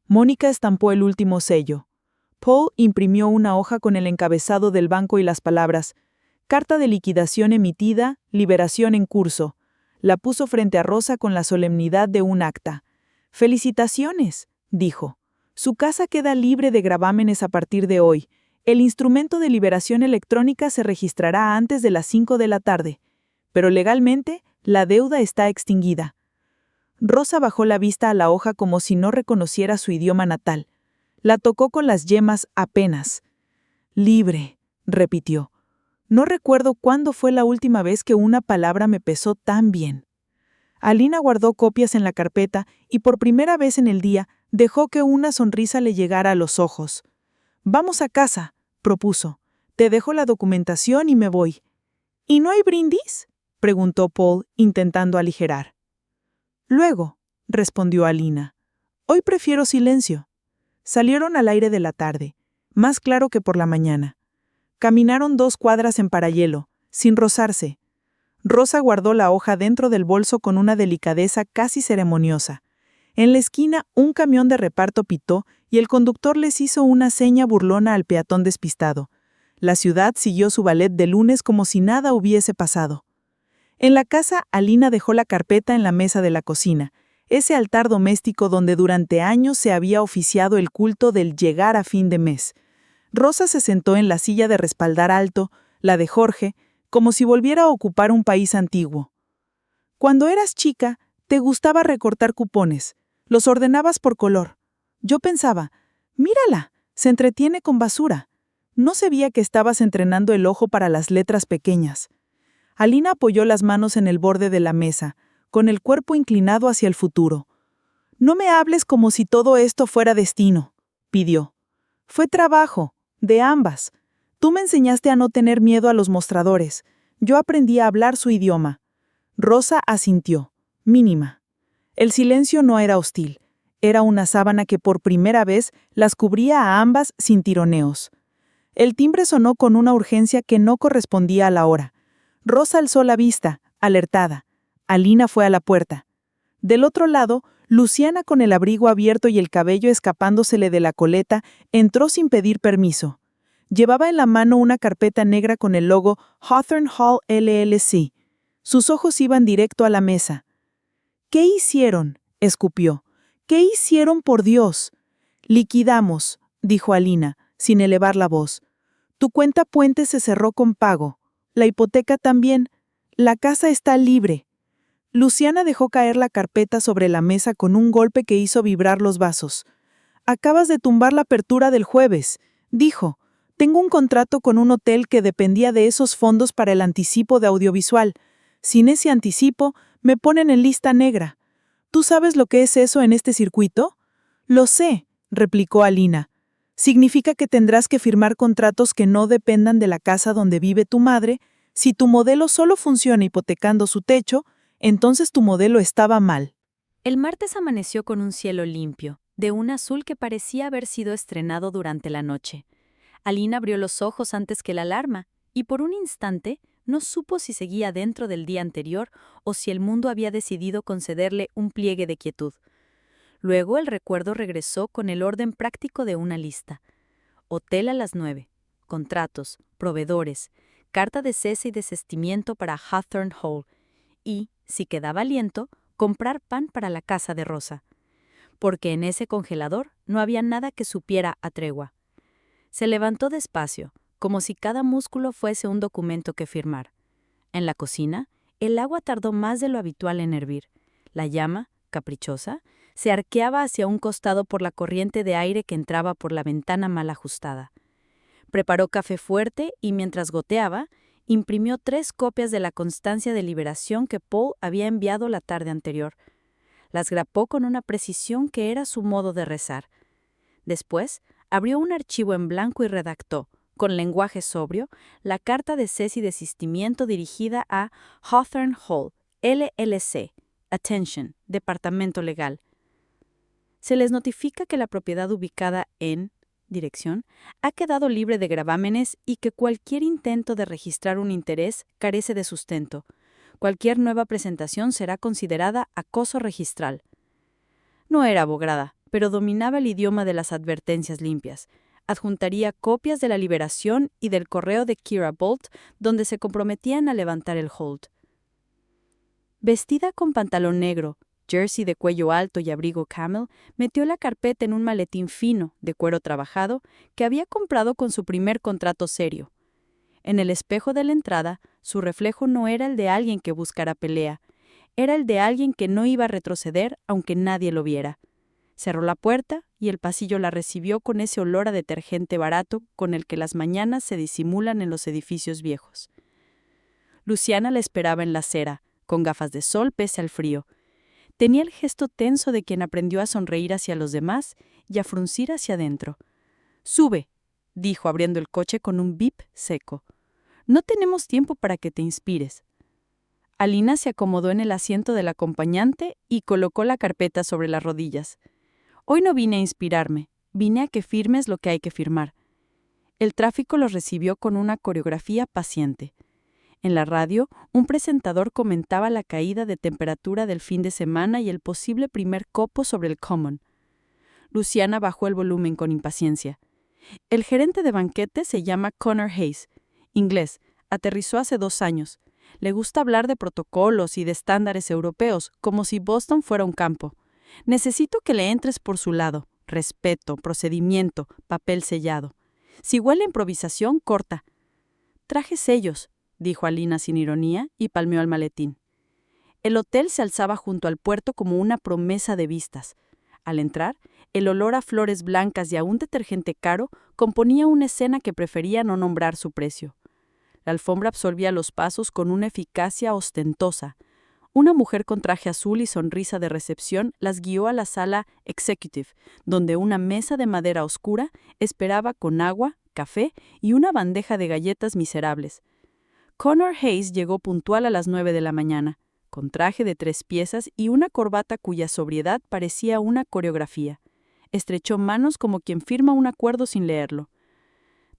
Mónica estampó el último sello. Paul imprimió una hoja con el encabezado del banco y las palabras «Carta de liquidación emitida, liberación en curso». La puso frente a Rosa con la solemnidad de un acta. «Felicitaciones», dijo. «Su casa queda libre de gravámenes a partir de hoy. El instrumento de liberación electrónica se registrará antes de las 5 de la tarde. Pero legalmente, la deuda está extinguida». Rosa bajó la vista a la hoja como si no reconociera su idioma natal. La tocó con las yemas apenas. «Libre», repitió. «No recuerdo cuándo fue la última vez que una palabra me pesó tan bien». Alina guardó copias en la carpeta y por primera vez en el día dejó que una sonrisa le llegara a los ojos. «Vamos a casa», propuso. «Te dejo la documentación y me voy». «¿Y no hay brindis?», preguntó Paul, intentando aligerar. «Luego», respondió Alina. «Hoy prefiero silencio». Salieron al aire de la tarde, más claro que por la mañana. Caminaron 2 cuadras en paralelo, sin rozarse. Rosa guardó la hoja dentro del bolso con una delicadeza casi ceremoniosa. En la esquina, un camión de reparto pitó y el conductor les hizo una seña burlona al peatón despistado. La ciudad siguió su ballet de lunes como si nada hubiese pasado. En la casa, Alina dejó la carpeta en la mesa de la cocina, ese altar doméstico donde durante años se había oficiado el culto del llegar a fin de mes. Rosa se sentó en la silla de respaldar alto, la de Jorge, como si volviera a ocupar un país antiguo. «Cuando eras chica, te gustaba recortar cupones. Los ordenabas por color. Yo pensaba, mírala, se entretiene con basura. No sabía que estabas entrenando el ojo para las letras pequeñas». Alina apoyó las manos en el borde de la mesa, con el cuerpo inclinado hacia el futuro. «No me hables como si todo esto fuera destino», pidió. «Fue trabajo, de ambas. Tú me enseñaste a no tener miedo a los mostradores. Yo aprendí a hablar su idioma». Rosa asintió, mínima. El silencio no era hostil. Era una sábana que por primera vez las cubría a ambas sin tironeos. El timbre sonó con una urgencia que no correspondía a la hora. Rosa alzó la vista, alertada. Alina fue a la puerta. Del otro lado, Luciana, con el abrigo abierto y el cabello escapándosele de la coleta, entró sin pedir permiso. Llevaba en la mano una carpeta negra con el logo Hawthorne Hall LLC. Sus ojos iban directo a la mesa. «¿Qué hicieron?», escupió. «¿Qué hicieron, por Dios?». «Liquidamos», dijo Alina, sin elevar la voz. «Tu cuenta puente se cerró con pago. La hipoteca también. La casa está libre». Luciana dejó caer la carpeta sobre la mesa con un golpe que hizo vibrar los vasos. «Acabas de tumbar la apertura del jueves», dijo. «Tengo un contrato con un hotel que dependía de esos fondos para el anticipo de audiovisual. Sin ese anticipo, me ponen en lista negra. ¿Tú sabes lo que es eso en este circuito?». «Lo sé», replicó Alina. «Significa que tendrás que firmar contratos que no dependan de la casa donde vive tu madre. Si tu modelo solo funciona hipotecando su techo, entonces tu modelo estaba mal». El martes amaneció con un cielo limpio, de un azul que parecía haber sido estrenado durante la noche. Alina abrió los ojos antes que la alarma, y por un instante no supo si seguía dentro del día anterior o si el mundo había decidido concederle un pliegue de quietud. Luego el recuerdo regresó con el orden práctico de una lista. Hotel a las 9, contratos, proveedores, carta de cese y desistimiento para Hawthorne Hall y, si quedaba aliento, comprar pan para la casa de Rosa. Porque en ese congelador no había nada que supiera a tregua. Se levantó despacio, como si cada músculo fuese un documento que firmar. En la cocina, el agua tardó más de lo habitual en hervir. La llama, caprichosa, se arqueaba hacia un costado por la corriente de aire que entraba por la ventana mal ajustada. Preparó café fuerte y mientras goteaba, imprimió 3 copias de la constancia de liberación que Paul había enviado la tarde anterior. Las grapó con una precisión que era su modo de rezar. Después, abrió un archivo en blanco y redactó, con lenguaje sobrio, la carta de cese y desistimiento dirigida a Hawthorne Hall, LLC. Attention, Departamento Legal. Se les notifica que la propiedad ubicada en dirección ha quedado libre de gravámenes y que cualquier intento de registrar un interés carece de sustento. Cualquier nueva presentación será considerada acoso registral. No era abogada, pero dominaba el idioma de las advertencias limpias. Adjuntaría copias de la liberación y del correo de Kira Bolt, donde se comprometían a levantar el hold. Vestida con pantalón negro, jersey de cuello alto y abrigo camel, metió la carpeta en un maletín fino, de cuero trabajado, que había comprado con su primer contrato serio. En el espejo de la entrada, su reflejo no era el de alguien que buscara pelea, era el de alguien que no iba a retroceder aunque nadie lo viera. Cerró la puerta y el pasillo la recibió con ese olor a detergente barato con el que las mañanas se disimulan en los edificios viejos. Luciana la esperaba en la acera, con gafas de sol pese al frío. Tenía el gesto tenso de quien aprendió a sonreír hacia los demás y a fruncir hacia adentro. «Sube», dijo abriendo el coche con un bip seco. «No tenemos tiempo para que te inspires». Alina se acomodó en el asiento del acompañante y colocó la carpeta sobre las rodillas. «Hoy no vine a inspirarme, vine a que firmes lo que hay que firmar». El tráfico los recibió con una coreografía paciente. En la radio, un presentador comentaba la caída de temperatura del fin de semana y el posible primer copo sobre el Common. Luciana bajó el volumen con impaciencia. El gerente de banquete se llama Connor Hayes, inglés, aterrizó hace 2 años. Le gusta hablar de protocolos y de estándares europeos, como si Boston fuera un campo. Necesito que le entres por su lado. Respeto, procedimiento, papel sellado. Si huele a improvisación, corta. Traje sellos, dijo Alina sin ironía y palmeó el maletín. El hotel se alzaba junto al puerto como una promesa de vistas. Al entrar, el olor a flores blancas y a un detergente caro componía una escena que prefería no nombrar su precio. La alfombra absorbía los pasos con una eficacia ostentosa. Una mujer con traje azul y sonrisa de recepción las guió a la sala executive, donde una mesa de madera oscura esperaba con agua, café y una bandeja de galletas miserables. Connor Hayes llegó puntual a las 9 de la mañana, con traje de 3 piezas y una corbata cuya sobriedad parecía una coreografía. Estrechó manos como quien firma un acuerdo sin leerlo.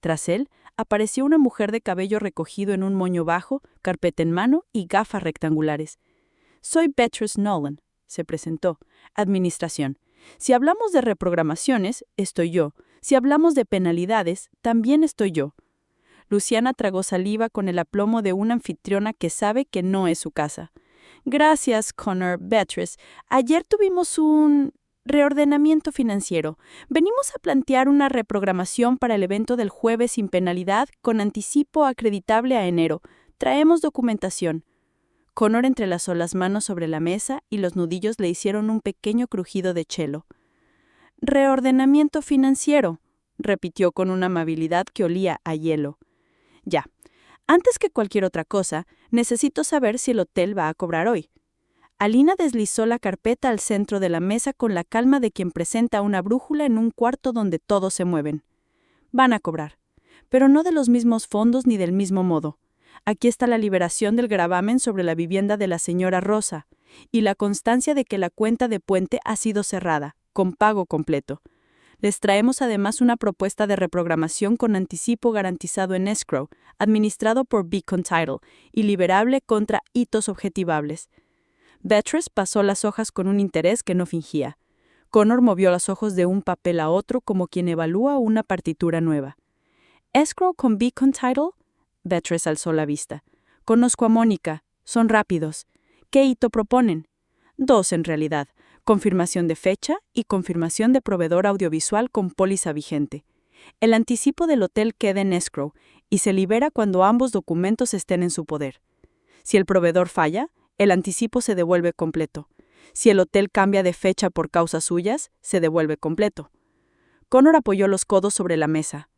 Tras él, apareció una mujer de cabello recogido en un moño bajo, carpeta en mano y gafas rectangulares. «Soy Beatrice Nolan», se presentó. «Administración. Si hablamos de reprogramaciones, estoy yo. Si hablamos de penalidades, también estoy yo». Luciana tragó saliva con el aplomo de una anfitriona que sabe que no es su casa. «Gracias, Connor, Beatrice. Ayer tuvimos un reordenamiento financiero. Venimos a plantear una reprogramación para el evento del jueves sin penalidad con anticipo acreditable a enero. Traemos documentación». Connor entrelazó las manos sobre la mesa y los nudillos le hicieron un pequeño crujido de chelo. «Reordenamiento financiero», repitió con una amabilidad que olía a hielo. «Ya. Antes que cualquier otra cosa, necesito saber si el hotel va a cobrar hoy». Alina deslizó la carpeta al centro de la mesa con la calma de quien presenta una brújula en un cuarto donde todos se mueven. «Van a cobrar, pero no de los mismos fondos ni del mismo modo. Aquí está la liberación del gravamen sobre la vivienda de la señora Rosa y la constancia de que la cuenta de Puente ha sido cerrada, con pago completo. Les traemos además una propuesta de reprogramación con anticipo garantizado en escrow, administrado por Beacon Title y liberable contra hitos objetivables». Beatrice pasó las hojas con un interés que no fingía. Connor movió los ojos de un papel a otro como quien evalúa una partitura nueva. «¿Escrow con Beacon Title?» Beatrice alzó la vista. «Conozco a Mónica. Son rápidos. ¿Qué hito proponen?» 2 en realidad. Confirmación de fecha y confirmación de proveedor audiovisual con póliza vigente. El anticipo del hotel queda en escrow y se libera cuando ambos documentos estén en su poder. Si el proveedor falla, el anticipo se devuelve completo. Si el hotel cambia de fecha por causas suyas, se devuelve completo. Connor apoyó los codos sobre la mesa.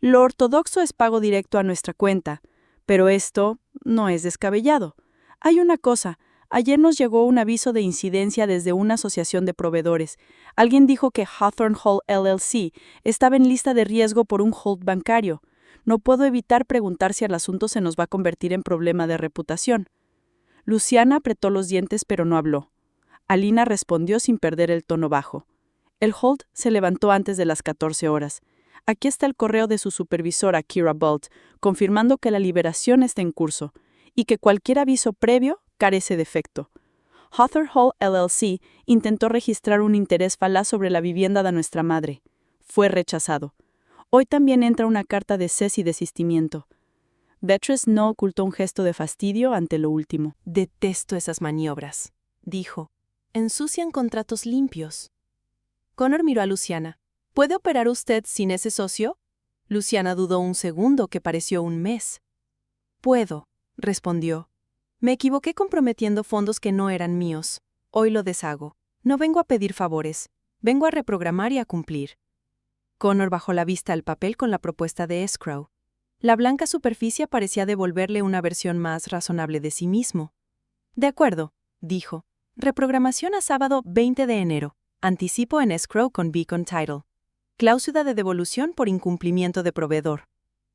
«Lo ortodoxo es pago directo a nuestra cuenta, pero esto no es descabellado. Hay una cosa, Ayer nos llegó un aviso de incidencia desde una asociación de proveedores. Alguien dijo que Hawthorne Hall LLC estaba en lista de riesgo por un hold bancario. No puedo evitar preguntar si el asunto se nos va a convertir en problema de reputación. Luciana apretó los dientes pero no habló. Alina respondió sin perder el tono bajo. El hold se levantó antes de las 14 horas. Aquí está el correo de su supervisora, Kira Bolt, confirmando que la liberación está en curso y que cualquier aviso previo carece de efecto. Hawthorne Hall LLC intentó registrar un interés falaz sobre la vivienda de nuestra madre. Fue rechazado. Hoy también entra una carta de cese y desistimiento. Beatrice no ocultó un gesto de fastidio ante lo último. Detesto esas maniobras, dijo. Ensucian contratos limpios. Connor miró a Luciana. ¿Puede operar usted sin ese socio? Luciana dudó un segundo, que pareció un mes. Puedo, respondió. Me equivoqué comprometiendo fondos que no eran míos. Hoy lo deshago. No vengo a pedir favores. Vengo a reprogramar y a cumplir. Connor bajó la vista al papel con la propuesta de escrow. La blanca superficie parecía devolverle una versión más razonable de sí mismo. De acuerdo, dijo. Reprogramación a sábado 20 de enero. Anticipo en escrow con Beacon Title. Cláusula de devolución por incumplimiento de proveedor.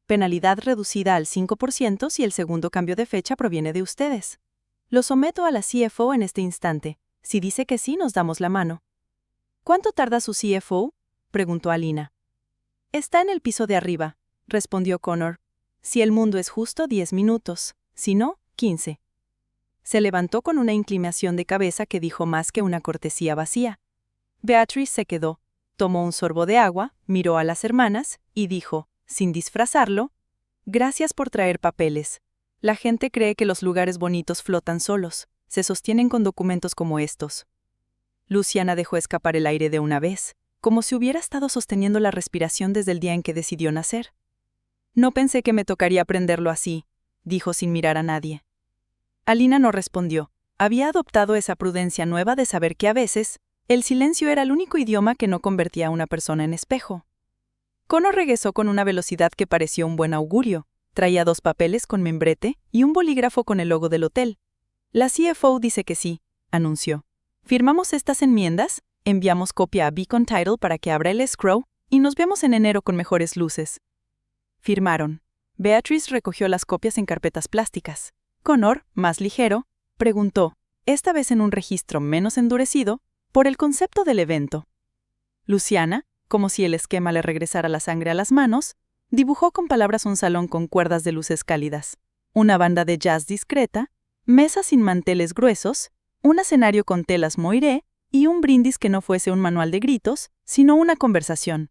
Penalidad reducida al 5% si el segundo cambio de fecha proviene de ustedes. Lo someto a la CFO en este instante. Si dice que sí, nos damos la mano. ¿Cuánto tarda su CFO? Preguntó Alina. Está en el piso de arriba, respondió Connor. Si el mundo es justo, 10 minutos. Si no, 15. Se levantó con una inclinación de cabeza que dijo más que una cortesía vacía. Beatrice se quedó, tomó un sorbo de agua, miró a las hermanas y dijo, sin disfrazarlo, «Gracias por traer papeles. La gente cree que los lugares bonitos flotan solos, se sostienen con documentos como estos». Luciana dejó escapar el aire de una vez, como si hubiera estado sosteniendo la respiración desde el día en que decidió nacer. «No pensé que me tocaría aprenderlo así», dijo sin mirar a nadie. Alina no respondió. Había adoptado esa prudencia nueva de saber que a veces, el silencio era el único idioma que no convertía a una persona en espejo. Connor regresó con una velocidad que pareció un buen augurio. Traía 2 papeles con membrete y un bolígrafo con el logo del hotel. La CFO dice que sí, anunció. Firmamos estas enmiendas, enviamos copia a Beacon Title para que abra el escrow y nos vemos en enero con mejores luces. Firmaron. Beatrice recogió las copias en carpetas plásticas. Connor, más ligero, preguntó, esta vez en un registro menos endurecido, por el concepto del evento. Luciana, como si el esquema le regresara la sangre a las manos, dibujó con palabras un salón con cuerdas de luces cálidas, una banda de jazz discreta, mesas sin manteles gruesos, un escenario con telas moiré y un brindis que no fuese un manual de gritos, sino una conversación.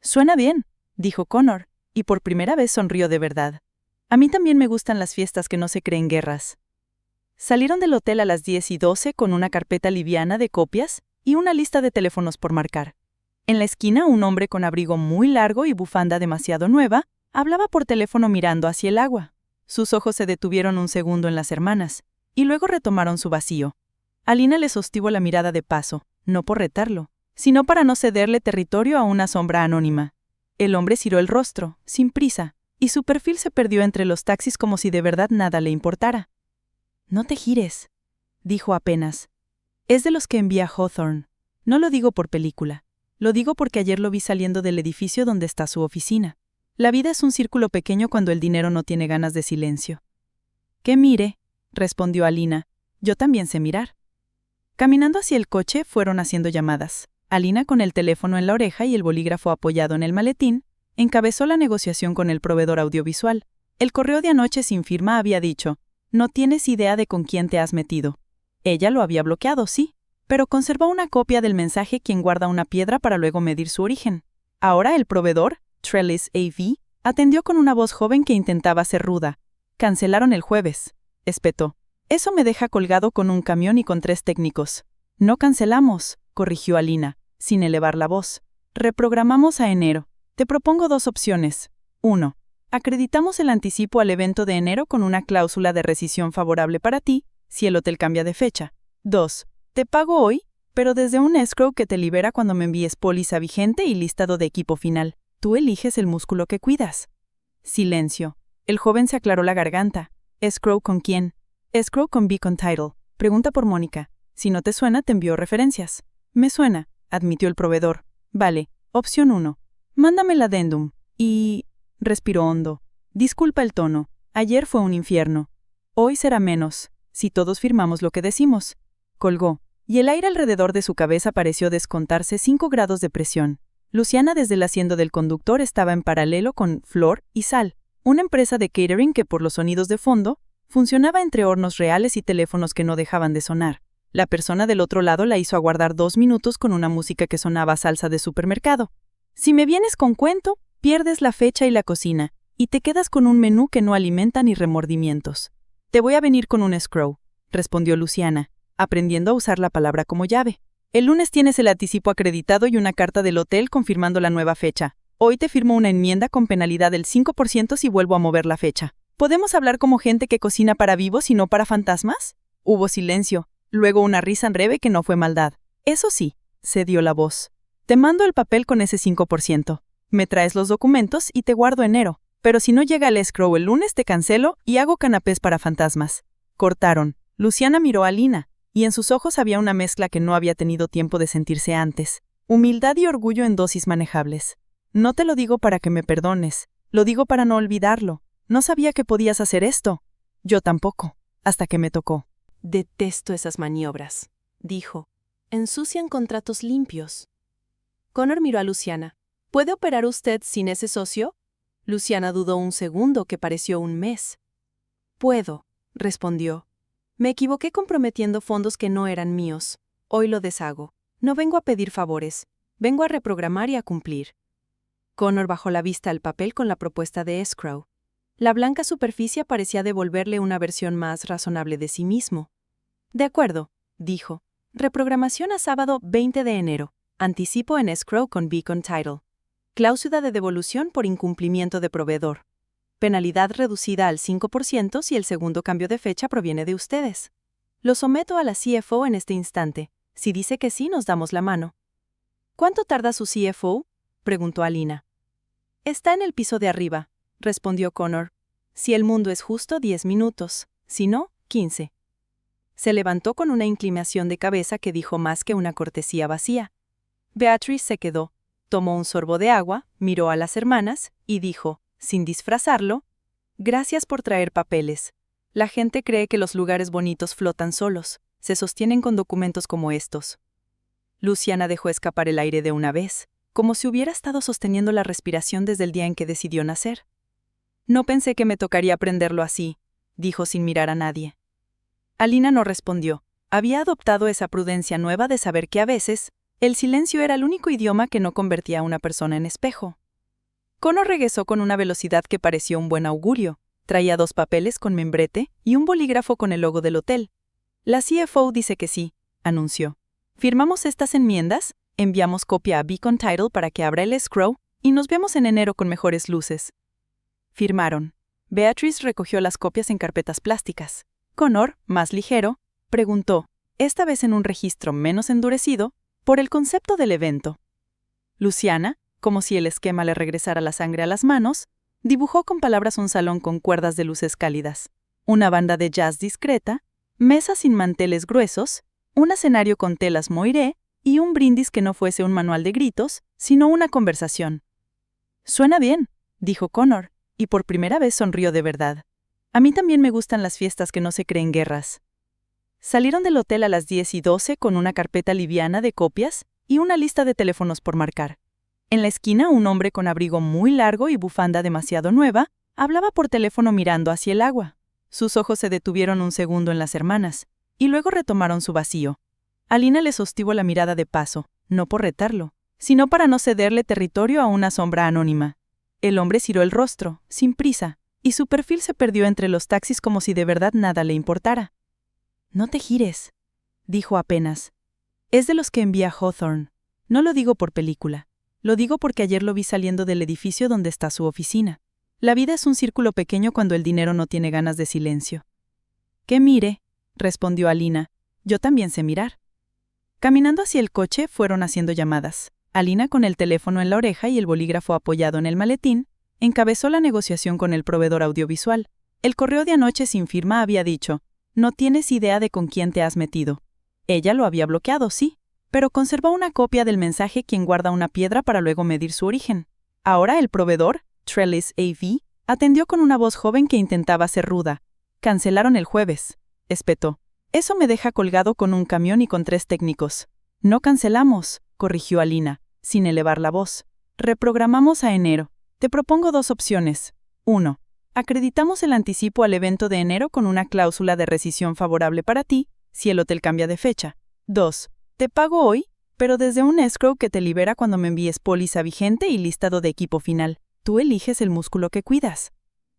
«Suena bien», dijo Connor, y por primera vez sonrió de verdad. «A mí también me gustan las fiestas que no se creen guerras». Salieron del hotel a las 10:12 con una carpeta liviana de copias y una lista de teléfonos por marcar. En la esquina, un hombre con abrigo muy largo y bufanda demasiado nueva hablaba por teléfono mirando hacia el agua. Sus ojos se detuvieron un segundo en las hermanas, y luego retomaron su vacío. Alina le sostuvo la mirada de paso, no por retarlo, sino para no cederle territorio a una sombra anónima. El hombre giró el rostro, sin prisa, y su perfil se perdió entre los taxis como si de verdad nada le importara. «No te gires», dijo apenas. «Es de los que envía Hawthorne. No lo digo por película. Lo digo porque ayer lo vi saliendo del edificio donde está su oficina. La vida es un círculo pequeño cuando el dinero no tiene ganas de silencio». «Que mire», respondió Alina. «Yo también sé mirar». Caminando hacia el coche, fueron haciendo llamadas. Alina, con el teléfono en la oreja y el bolígrafo apoyado en el maletín, encabezó la negociación con el proveedor audiovisual. El correo de anoche sin firma había dicho, «No tienes idea de con quién te has metido». Ella lo había bloqueado, sí, pero conservó una copia del mensaje quien guarda una piedra para luego medir su origen. Ahora el proveedor, Trellis AV, atendió con una voz joven que intentaba ser ruda. «Cancelaron el jueves», espetó. «Eso me deja colgado con un camión y con 3 técnicos». «No cancelamos», corrigió Alina, sin elevar la voz. «Reprogramamos a enero. Te propongo 2 opciones. 1. Acreditamos el anticipo al evento de enero con una cláusula de rescisión favorable para ti, si el hotel cambia de fecha. 2. Te pago hoy, pero desde un escrow que te libera cuando me envíes póliza vigente y listado de equipo final. Tú eliges el músculo que cuidas». Silencio. El joven se aclaró la garganta. «¿Escrow con quién?» «Escrow con Beacon Title. Pregunta por Mónica. Si no te suena, te envío referencias. Me suena, admitió el proveedor. Vale, opción 1. Mándame el adendum. Y... respiró hondo. Disculpa el tono. Ayer fue un infierno. Hoy será menos, si todos firmamos lo que decimos. Colgó, y el aire alrededor de su cabeza pareció descontarse 5 grados de presión. Luciana desde el asiento del conductor estaba en paralelo con Flor y Sal, una empresa de catering que por los sonidos de fondo funcionaba entre hornos reales y teléfonos que no dejaban de sonar. La persona del otro lado la hizo aguardar 2 minutos con una música que sonaba a salsa de supermercado. Si me vienes con cuento, pierdes la fecha y la cocina, y te quedas con un menú que no alimenta ni remordimientos. Te voy a venir con un escrow, respondió Luciana, aprendiendo a usar la palabra como llave. El lunes tienes el anticipo acreditado y una carta del hotel confirmando la nueva fecha. Hoy te firmo una enmienda con penalidad del 5% si vuelvo a mover la fecha. ¿Podemos hablar como gente que cocina para vivos y no para fantasmas? Hubo silencio, luego una risa breve que no fue maldad. Eso sí, cedió la voz. Te mando el papel con ese 5%. Me traes los documentos y te guardo enero. Pero si no llega el escrow el lunes te cancelo y hago canapés para fantasmas. Cortaron. Luciana miró a Lina, y en sus ojos había una mezcla que no había tenido tiempo de sentirse antes. Humildad y orgullo en dosis manejables. No te lo digo para que me perdones, lo digo para no olvidarlo. No sabía que podías hacer esto. Yo tampoco, hasta que me tocó. Detesto esas maniobras, dijo. Ensucian contratos limpios. Connor miró a Luciana. ¿Puede operar usted sin ese socio? Luciana dudó un segundo, que pareció un mes. Puedo, respondió. Me equivoqué comprometiendo fondos que no eran míos. Hoy lo deshago. No vengo a pedir favores. Vengo a reprogramar y a cumplir. Connor bajó la vista al papel con la propuesta de escrow. La blanca superficie parecía devolverle una versión más razonable de sí mismo. De acuerdo, dijo. Reprogramación a sábado 20 de enero. Anticipo en escrow con Beacon Title. Cláusula de devolución por incumplimiento de proveedor. Penalidad reducida al 5% si el segundo cambio de fecha proviene de ustedes. Lo someto a la CFO en este instante. Si dice que sí, nos damos la mano. ¿Cuánto tarda su CFO? Preguntó Alina. Está en el piso de arriba, respondió Connor. Si el mundo es justo, 10 minutos. Si no, 15. Se levantó con una inclinación de cabeza que dijo más que una cortesía vacía. Beatrice se quedó. Tomó un sorbo de agua, miró a las hermanas y dijo, sin disfrazarlo, «Gracias por traer papeles. La gente cree que los lugares bonitos flotan solos, se sostienen con documentos como estos». Luciana dejó escapar el aire de una vez, como si hubiera estado sosteniendo la respiración desde el día en que decidió nacer. «No pensé que me tocaría aprenderlo así», dijo sin mirar a nadie. Alina no respondió. Había adoptado esa prudencia nueva de saber que a veces, el silencio era el único idioma que no convertía a una persona en espejo. Connor regresó con una velocidad que pareció un buen augurio. Traía 2 papeles con membrete y un bolígrafo con el logo del hotel. La CFO dice que sí, anunció. Firmamos estas enmiendas, enviamos copia a Beacon Title para que abra el escrow y nos vemos en enero con mejores luces. Firmaron. Beatrice recogió las copias en carpetas plásticas. Connor, más ligero, preguntó, esta vez en un registro menos endurecido, por el concepto del evento. Luciana, como si el esquema le regresara la sangre a las manos, dibujó con palabras un salón con cuerdas de luces cálidas, una banda de jazz discreta, mesas sin manteles gruesos, un escenario con telas moiré y un brindis que no fuese un manual de gritos, sino una conversación. «Suena bien», dijo Connor, y por primera vez sonrió de verdad. «A mí también me gustan las fiestas que no se creen guerras». Salieron del hotel a las 10:12 con una carpeta liviana de copias y una lista de teléfonos por marcar. En la esquina, un hombre con abrigo muy largo y bufanda demasiado nueva hablaba por teléfono mirando hacia el agua. Sus ojos se detuvieron un segundo en las hermanas, y luego retomaron su vacío. Alina le sostuvo la mirada de paso, no por retarlo, sino para no cederle territorio a una sombra anónima. El hombre giró el rostro, sin prisa, y su perfil se perdió entre los taxis como si de verdad nada le importara. «No te gires», dijo apenas. «Es de los que envía Hawthorne. No lo digo por película. Lo digo porque ayer lo vi saliendo del edificio donde está su oficina. La vida es un círculo pequeño cuando el dinero no tiene ganas de silencio». «Que mire», respondió Alina. «Yo también sé mirar». Caminando hacia el coche, fueron haciendo llamadas. Alina, con el teléfono en la oreja y el bolígrafo apoyado en el maletín, encabezó la negociación con el proveedor audiovisual. El correo de anoche sin firma había dicho, No tienes idea de con quién te has metido. Ella lo había bloqueado, sí, pero conservó una copia del mensaje quien guarda una piedra para luego medir su origen. Ahora el proveedor, Trellis AV, atendió con una voz joven que intentaba ser ruda. Cancelaron el jueves, espetó. Eso me deja colgado con un camión y con 3 técnicos. No cancelamos, corrigió Alina, sin elevar la voz. Reprogramamos a enero. Te propongo 2 opciones. 1. Acreditamos el anticipo al evento de enero con una cláusula de rescisión favorable para ti, si el hotel cambia de fecha. 2. Te pago hoy, pero desde un escrow que te libera cuando me envíes póliza vigente y listado de equipo final. Tú eliges el músculo que cuidas.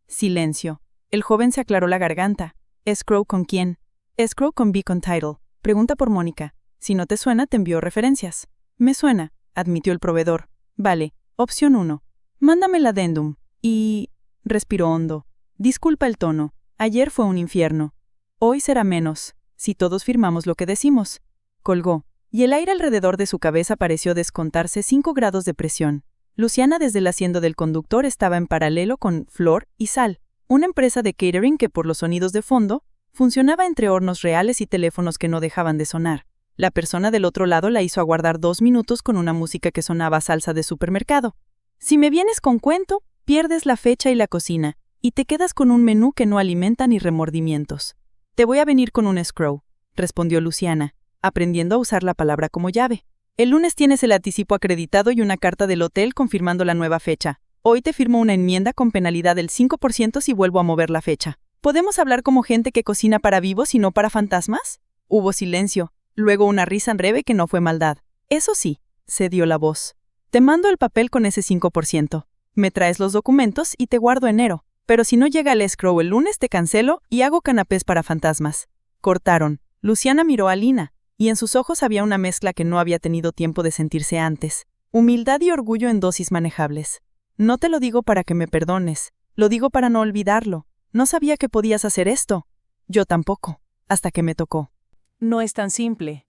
Silencio. El joven se aclaró la garganta. ¿Escrow con quién? Escrow con Beacon Title. Pregunta por Mónica. Si no te suena, te envío referencias. Me suena, admitió el proveedor. Vale. Opción 1. Mándame el adendum. Y... respiró hondo. Disculpa el tono. Ayer fue un infierno. Hoy será menos, si todos firmamos lo que decimos. Colgó, y el aire alrededor de su cabeza pareció descontarse 5 grados de presión. Luciana desde el asiento del conductor estaba en paralelo con Flor y Sal, una empresa de catering que por los sonidos de fondo, funcionaba entre hornos reales y teléfonos que no dejaban de sonar. La persona del otro lado la hizo aguardar 2 minutos con una música que sonaba a salsa de supermercado. Si me vienes con cuento, pierdes la fecha y la cocina, y te quedas con un menú que no alimenta ni remordimientos. Te voy a venir con un escrow, respondió Luciana, aprendiendo a usar la palabra como llave. El lunes tienes el anticipo acreditado y una carta del hotel confirmando la nueva fecha. Hoy te firmo una enmienda con penalidad del 5% si vuelvo a mover la fecha. ¿Podemos hablar como gente que cocina para vivos y no para fantasmas? Hubo silencio, luego una risa en breve que no fue maldad. Eso sí, cedió la voz. Te mando el papel con ese 5%. Me traes los documentos y te guardo enero. Pero si no llega el escrow el lunes te cancelo y hago canapés para fantasmas. Cortaron. Luciana miró a Alina, y en sus ojos había una mezcla que no había tenido tiempo de sentirse antes. Humildad y orgullo en dosis manejables. No te lo digo para que me perdones, lo digo para no olvidarlo. No sabía que podías hacer esto. Yo tampoco, hasta que me tocó. No es tan simple.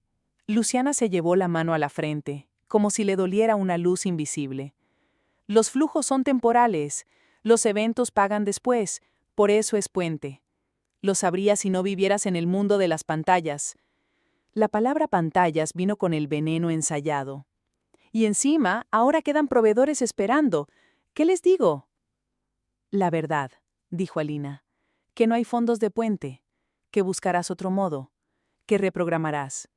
Luciana se llevó la mano a la frente, como si le doliera una luz invisible. Los flujos son temporales, los eventos pagan después, por eso es puente. Lo sabrías si no vivieras en el mundo de las pantallas. La palabra pantallas vino con el veneno ensayado. Y encima, ahora quedan proveedores esperando. ¿Qué les digo? La verdad, dijo Alina, que no hay fondos de puente, que buscarás otro modo, que reprogramarás,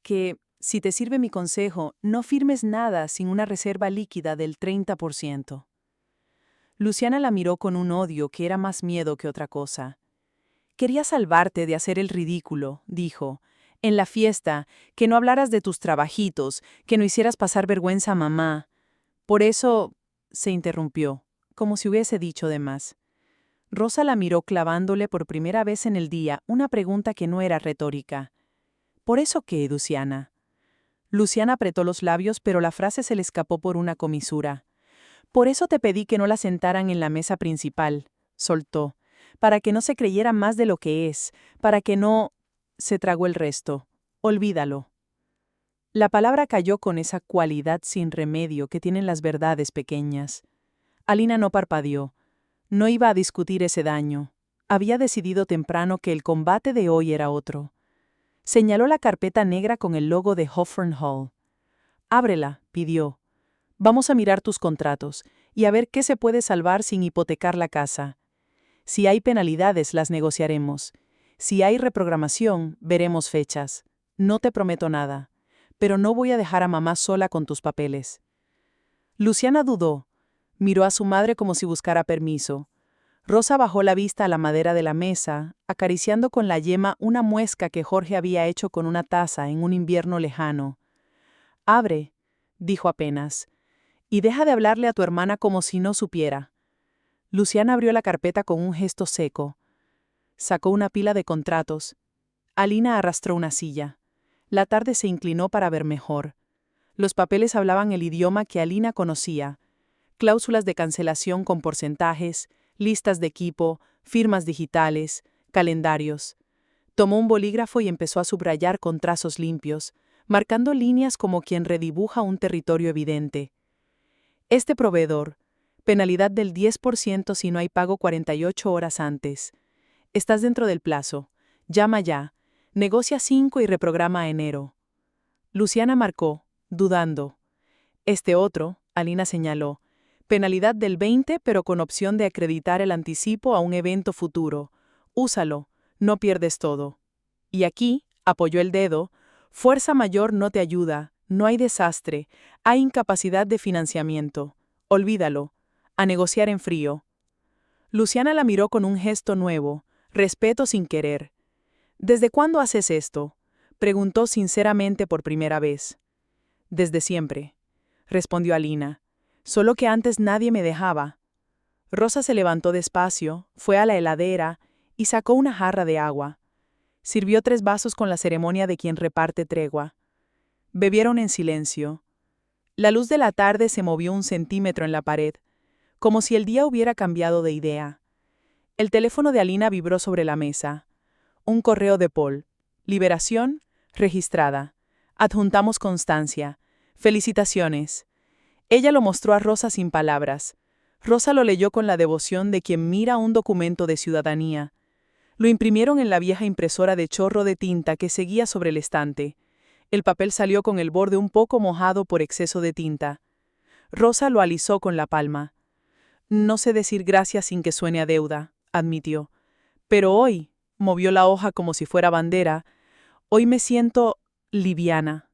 que, si te sirve mi consejo, no firmes nada sin una reserva líquida del 30%. Luciana la miró con un odio que era más miedo que otra cosa. Quería salvarte de hacer el ridículo, dijo, en la fiesta, que no hablaras de tus trabajitos, que no hicieras pasar vergüenza a mamá. Por eso, se interrumpió, como si hubiese dicho de más. Rosa la miró clavándole por primera vez en el día una pregunta que no era retórica. ¿Por eso qué, Luciana? Luciana apretó los labios, pero la frase se le escapó por una comisura. Por eso te pedí que no la sentaran en la mesa principal, soltó, para que no se creyera más de lo que es, para que no... Se tragó el resto. Olvídalo. La palabra cayó con esa cualidad sin remedio que tienen las verdades pequeñas. Alina no parpadeó. No iba a discutir ese daño. Había decidido temprano que el combate de hoy era otro. Señaló la carpeta negra con el logo de Hawthorne Hall. Ábrela, pidió. Vamos a mirar tus contratos y a ver qué se puede salvar sin hipotecar la casa. Si hay penalidades, las negociaremos. Si hay reprogramación, veremos fechas. No te prometo nada, pero no voy a dejar a mamá sola con tus papeles. Luciana dudó. Miró a su madre como si buscara permiso. Rosa bajó la vista a la madera de la mesa, acariciando con la yema una muesca que Jorge había hecho con una taza en un invierno lejano. «Abre», dijo apenas, «y deja de hablarle a tu hermana como si no supiera». Luciana abrió la carpeta con un gesto seco. Sacó una pila de contratos. Alina arrastró una silla. La tarde se inclinó para ver mejor. Los papeles hablaban el idioma que Alina conocía. Cláusulas de cancelación con porcentajes, listas de equipo, firmas digitales, calendarios. Tomó un bolígrafo y empezó a subrayar con trazos limpios, marcando líneas como quien redibuja un territorio evidente. Este proveedor, penalidad del 10% si no hay pago 48 horas antes. Estás dentro del plazo. Llama ya. Negocia 5 y reprograma a enero. Luciana marcó, dudando. Este otro, Alina señaló. Penalidad del 20, pero con opción de acreditar el anticipo a un evento futuro. Úsalo, no pierdes todo. Y aquí, apoyó el dedo, fuerza mayor no te ayuda, no hay desastre, hay incapacidad de financiamiento. Olvídalo. A negociar en frío. Luciana la miró con un gesto nuevo, respeto sin querer. ¿Desde cuándo haces esto?, preguntó sinceramente por primera vez. Desde siempre, respondió Alina, solo que antes nadie me dejaba. Rosa se levantó despacio, fue a la heladera y sacó una jarra de agua. Sirvió 3 vasos con la ceremonia de quien reparte tregua. Bebieron en silencio. La luz de la tarde se movió 1 centímetro en la pared, como si el día hubiera cambiado de idea. El teléfono de Alina vibró sobre la mesa. Un correo de Paul. Liberación, registrada. Adjuntamos constancia. Felicitaciones. Ella lo mostró a Rosa sin palabras. Rosa lo leyó con la devoción de quien mira un documento de ciudadanía. Lo imprimieron en la vieja impresora de chorro de tinta que seguía sobre el estante. El papel salió con el borde un poco mojado por exceso de tinta. Rosa lo alisó con la palma. No sé decir gracias sin que suene a deuda, admitió. Pero hoy, movió la hoja como si fuera bandera, hoy me siento liviana.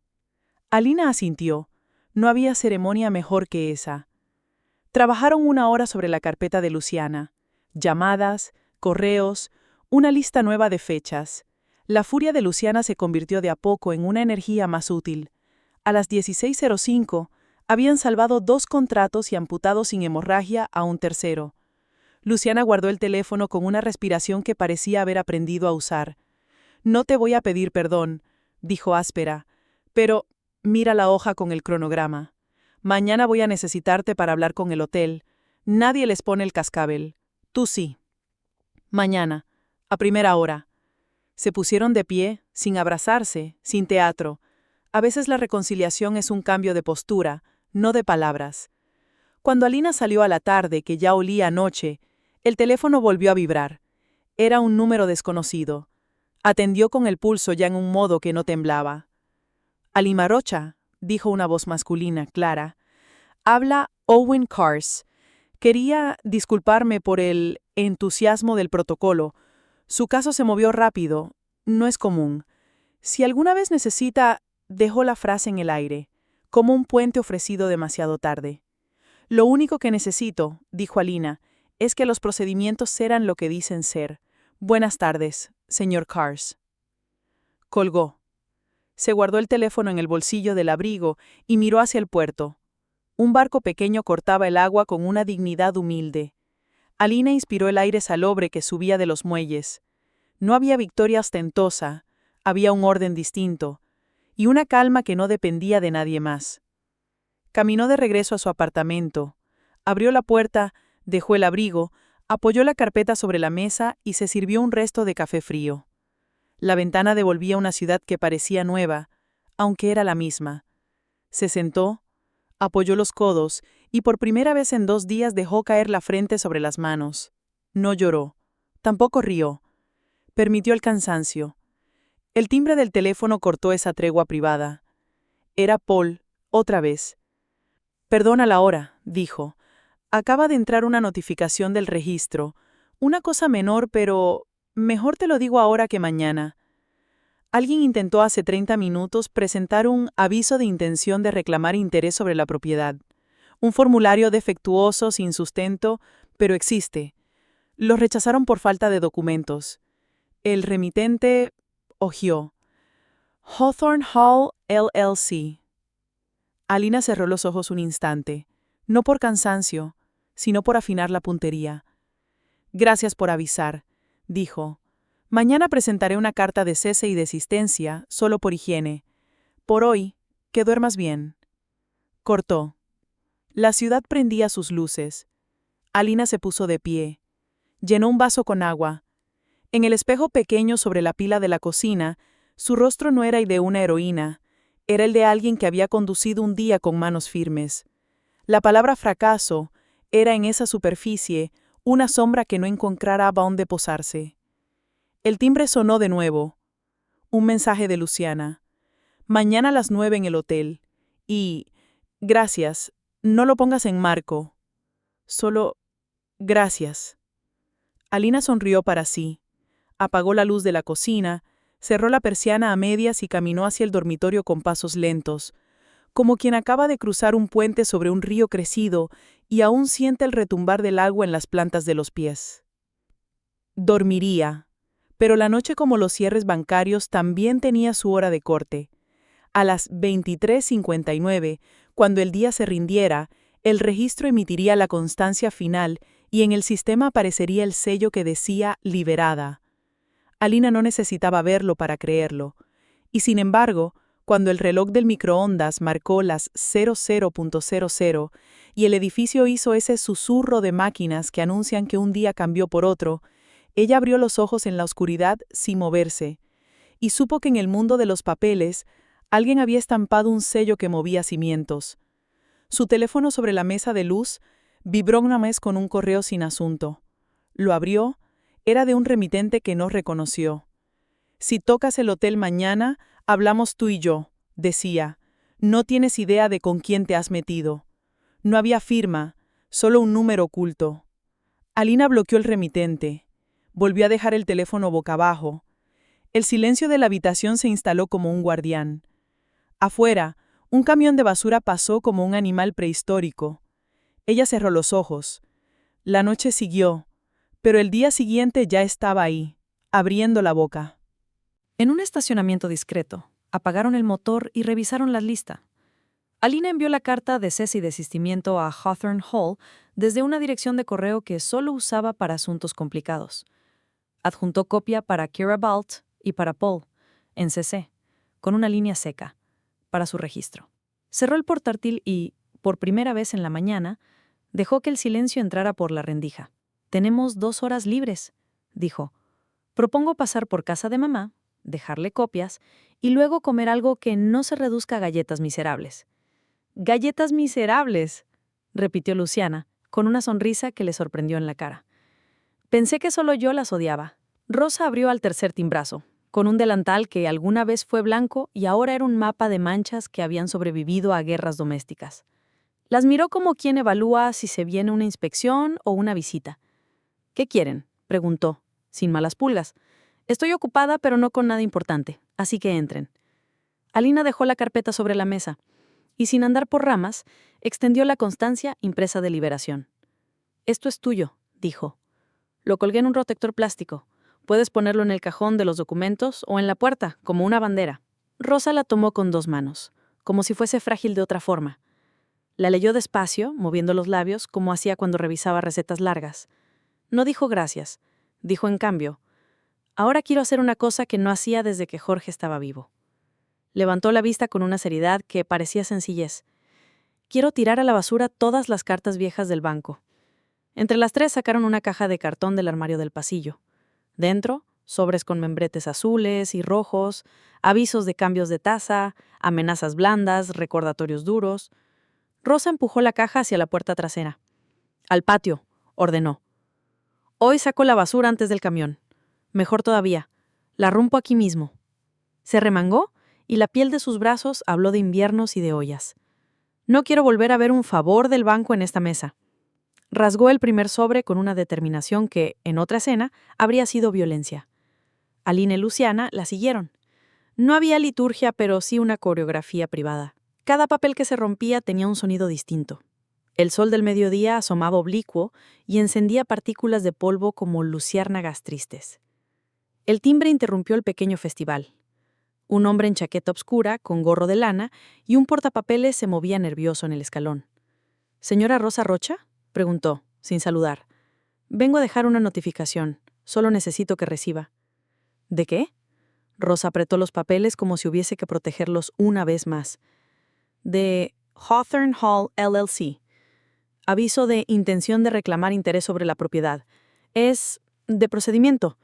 Alina asintió. No había ceremonia mejor que esa. Trabajaron 1 hora sobre la carpeta de Luciana. Llamadas, correos, una lista nueva de fechas. La furia de Luciana se convirtió de a poco en una energía más útil. A las 16:05 habían salvado 2 contratos y amputado sin hemorragia a un tercero. Luciana guardó el teléfono con una respiración que parecía haber aprendido a usar. No te voy a pedir perdón, dijo áspera, pero mira la hoja con el cronograma. Mañana voy a necesitarte para hablar con el hotel. Nadie les pone el cascabel. Tú sí. Mañana, a primera hora. Se pusieron de pie, sin abrazarse, sin teatro. A veces la reconciliación es un cambio de postura, no de palabras. Cuando Alina salió a la tarde, que ya olía a noche, el teléfono volvió a vibrar. Era un número desconocido. Atendió con el pulso ya en un modo que no temblaba. Alimarocha, dijo una voz masculina, clara. Habla Owen Cars. Quería disculparme por el entusiasmo del protocolo. Su caso se movió rápido. No es común. Si alguna vez necesita, dejó la frase en el aire, como un puente ofrecido demasiado tarde. Lo único que necesito, dijo Alina, es que los procedimientos serán lo que dicen ser. Buenas tardes, señor Cars. Colgó. Se guardó el teléfono en el bolsillo del abrigo y miró hacia el puerto. Un barco pequeño cortaba el agua con una dignidad humilde. Alina inspiró el aire salobre que subía de los muelles. No había victoria ostentosa, había un orden distinto, y una calma que no dependía de nadie más. Caminó de regreso a su apartamento, abrió la puerta, dejó el abrigo, apoyó la carpeta sobre la mesa y se sirvió un resto de café frío. La ventana devolvía una ciudad que parecía nueva, aunque era la misma. Se sentó, apoyó los codos y por primera vez en 2 días dejó caer la frente sobre las manos. No lloró, tampoco rió. Permitió el cansancio. El timbre del teléfono cortó esa tregua privada. Era Paul, otra vez. Perdona la hora, dijo. Acaba de entrar una notificación del registro. Una cosa menor, pero mejor te lo digo ahora que mañana. Alguien intentó hace 30 minutos presentar un aviso de intención de reclamar interés sobre la propiedad. Un formulario defectuoso, sin sustento, pero existe. Lo rechazaron por falta de documentos. El remitente ojió. Hawthorne Hall, LLC. Alina cerró los ojos un instante, no por cansancio, sino por afinar la puntería. Gracias por avisar, dijo. Mañana presentaré una carta de cese y desistencia, solo por higiene. Por hoy, que duermas bien. Cortó. La ciudad prendía sus luces. Alina se puso de pie. Llenó un vaso con agua. En el espejo pequeño sobre la pila de la cocina, su rostro no era el de una heroína, era el de alguien que había conducido un día con manos firmes. La palabra fracaso era en esa superficie una sombra que no encontraba dónde posarse. El timbre sonó de nuevo. Un mensaje de Luciana. Mañana a las 9 en el hotel. Y... gracias. No lo pongas en marco. Solo... gracias. Alina sonrió para sí. Apagó la luz de la cocina, cerró la persiana a medias y caminó hacia el dormitorio con pasos lentos, como quien acaba de cruzar un puente sobre un río crecido y aún siente el retumbar del agua en las plantas de los pies. Dormiría, pero la noche, como los cierres bancarios, también tenía su hora de corte. A las 23:59, cuando el día se rindiera, el registro emitiría la constancia final y en el sistema aparecería el sello que decía «liberada». Alina no necesitaba verlo para creerlo, y sin embargo, cuando el reloj del microondas marcó las 00:00 y el edificio hizo ese susurro de máquinas que anuncian que un día cambió por otro, ella abrió los ojos en la oscuridad sin moverse, y supo que en el mundo de los papeles alguien había estampado un sello que movía cimientos. Su teléfono sobre la mesa de luz vibró una vez con un correo sin asunto. Lo abrió, era de un remitente que no reconoció. «Si tocas el hotel mañana, hablamos tú y yo», decía. «No tienes idea de con quién te has metido». No había firma, solo un número oculto. Alina bloqueó el remitente. Volvió a dejar el teléfono boca abajo. El silencio de la habitación se instaló como un guardián. Afuera, un camión de basura pasó como un animal prehistórico. Ella cerró los ojos. La noche siguió, pero el día siguiente ya estaba ahí, abriendo la boca. En un estacionamiento discreto, apagaron el motor y revisaron la lista. Alina envió la carta de cese y desistimiento a Hawthorne Hall desde una dirección de correo que solo usaba para asuntos complicados. Adjuntó copia para Kira Balt y para Paul, en CC, con una línea seca, para su registro. Cerró el portátil y, por primera vez en la mañana, dejó que el silencio entrara por la rendija. «Tenemos 2 horas libres», dijo. «Propongo pasar por casa de mamá, dejarle copias y luego comer algo que no se reduzca a galletas miserables». «¡Galletas miserables!», repitió Luciana, con una sonrisa que le sorprendió en la cara. «Pensé que solo yo las odiaba». Rosa abrió al tercer timbrazo, con un delantal que alguna vez fue blanco y ahora era un mapa de manchas que habían sobrevivido a guerras domésticas. Las miró como quien evalúa si se viene una inspección o una visita. «¿Qué quieren?», preguntó, sin malas pulgas. «Estoy ocupada, pero no con nada importante, así que entren». Alina dejó la carpeta sobre la mesa y, sin andar por ramas, extendió la constancia impresa de liberación. «Esto es tuyo», dijo. «Lo colgué en un protector plástico. Puedes ponerlo en el cajón de los documentos o en la puerta, como una bandera». Rosa la tomó con 2 manos, como si fuese frágil de otra forma. La leyó despacio, moviendo los labios, como hacía cuando revisaba recetas largas. No dijo gracias. Dijo, en cambio, «Ahora quiero hacer una cosa que no hacía desde que Jorge estaba vivo». Levantó la vista con una seriedad que parecía sencillez. «Quiero tirar a la basura todas las cartas viejas del banco». Entre las 3 sacaron una caja de cartón del armario del pasillo. Dentro, sobres con membretes azules y rojos, avisos de cambios de tasa, amenazas blandas, recordatorios duros. Rosa empujó la caja hacia la puerta trasera. «Al patio», ordenó. «Hoy saco la basura antes del camión. Mejor todavía, la rompo aquí mismo». Se remangó y la piel de sus brazos habló de inviernos y de ollas. «No quiero volver a ver un favor del banco en esta mesa». Rasgó el primer sobre con una determinación que, en otra escena, habría sido violencia. Alina y Luciana la siguieron. No había liturgia, pero sí una coreografía privada. Cada papel que se rompía tenía un sonido distinto. El sol del mediodía asomaba oblicuo y encendía partículas de polvo como luciérnagas tristes. El timbre interrumpió el pequeño festival. Un hombre en chaqueta oscura, con gorro de lana, y un portapapeles se movía nervioso en el escalón. «¿Señora Rosa Rocha?», preguntó, sin saludar. «Vengo a dejar una notificación. Solo necesito que reciba». «¿De qué?». Rosa apretó los papeles como si hubiese que protegerlos una vez más. «De Hawthorne Hall LLC. Aviso de intención de reclamar interés sobre la propiedad. Es de procedimiento.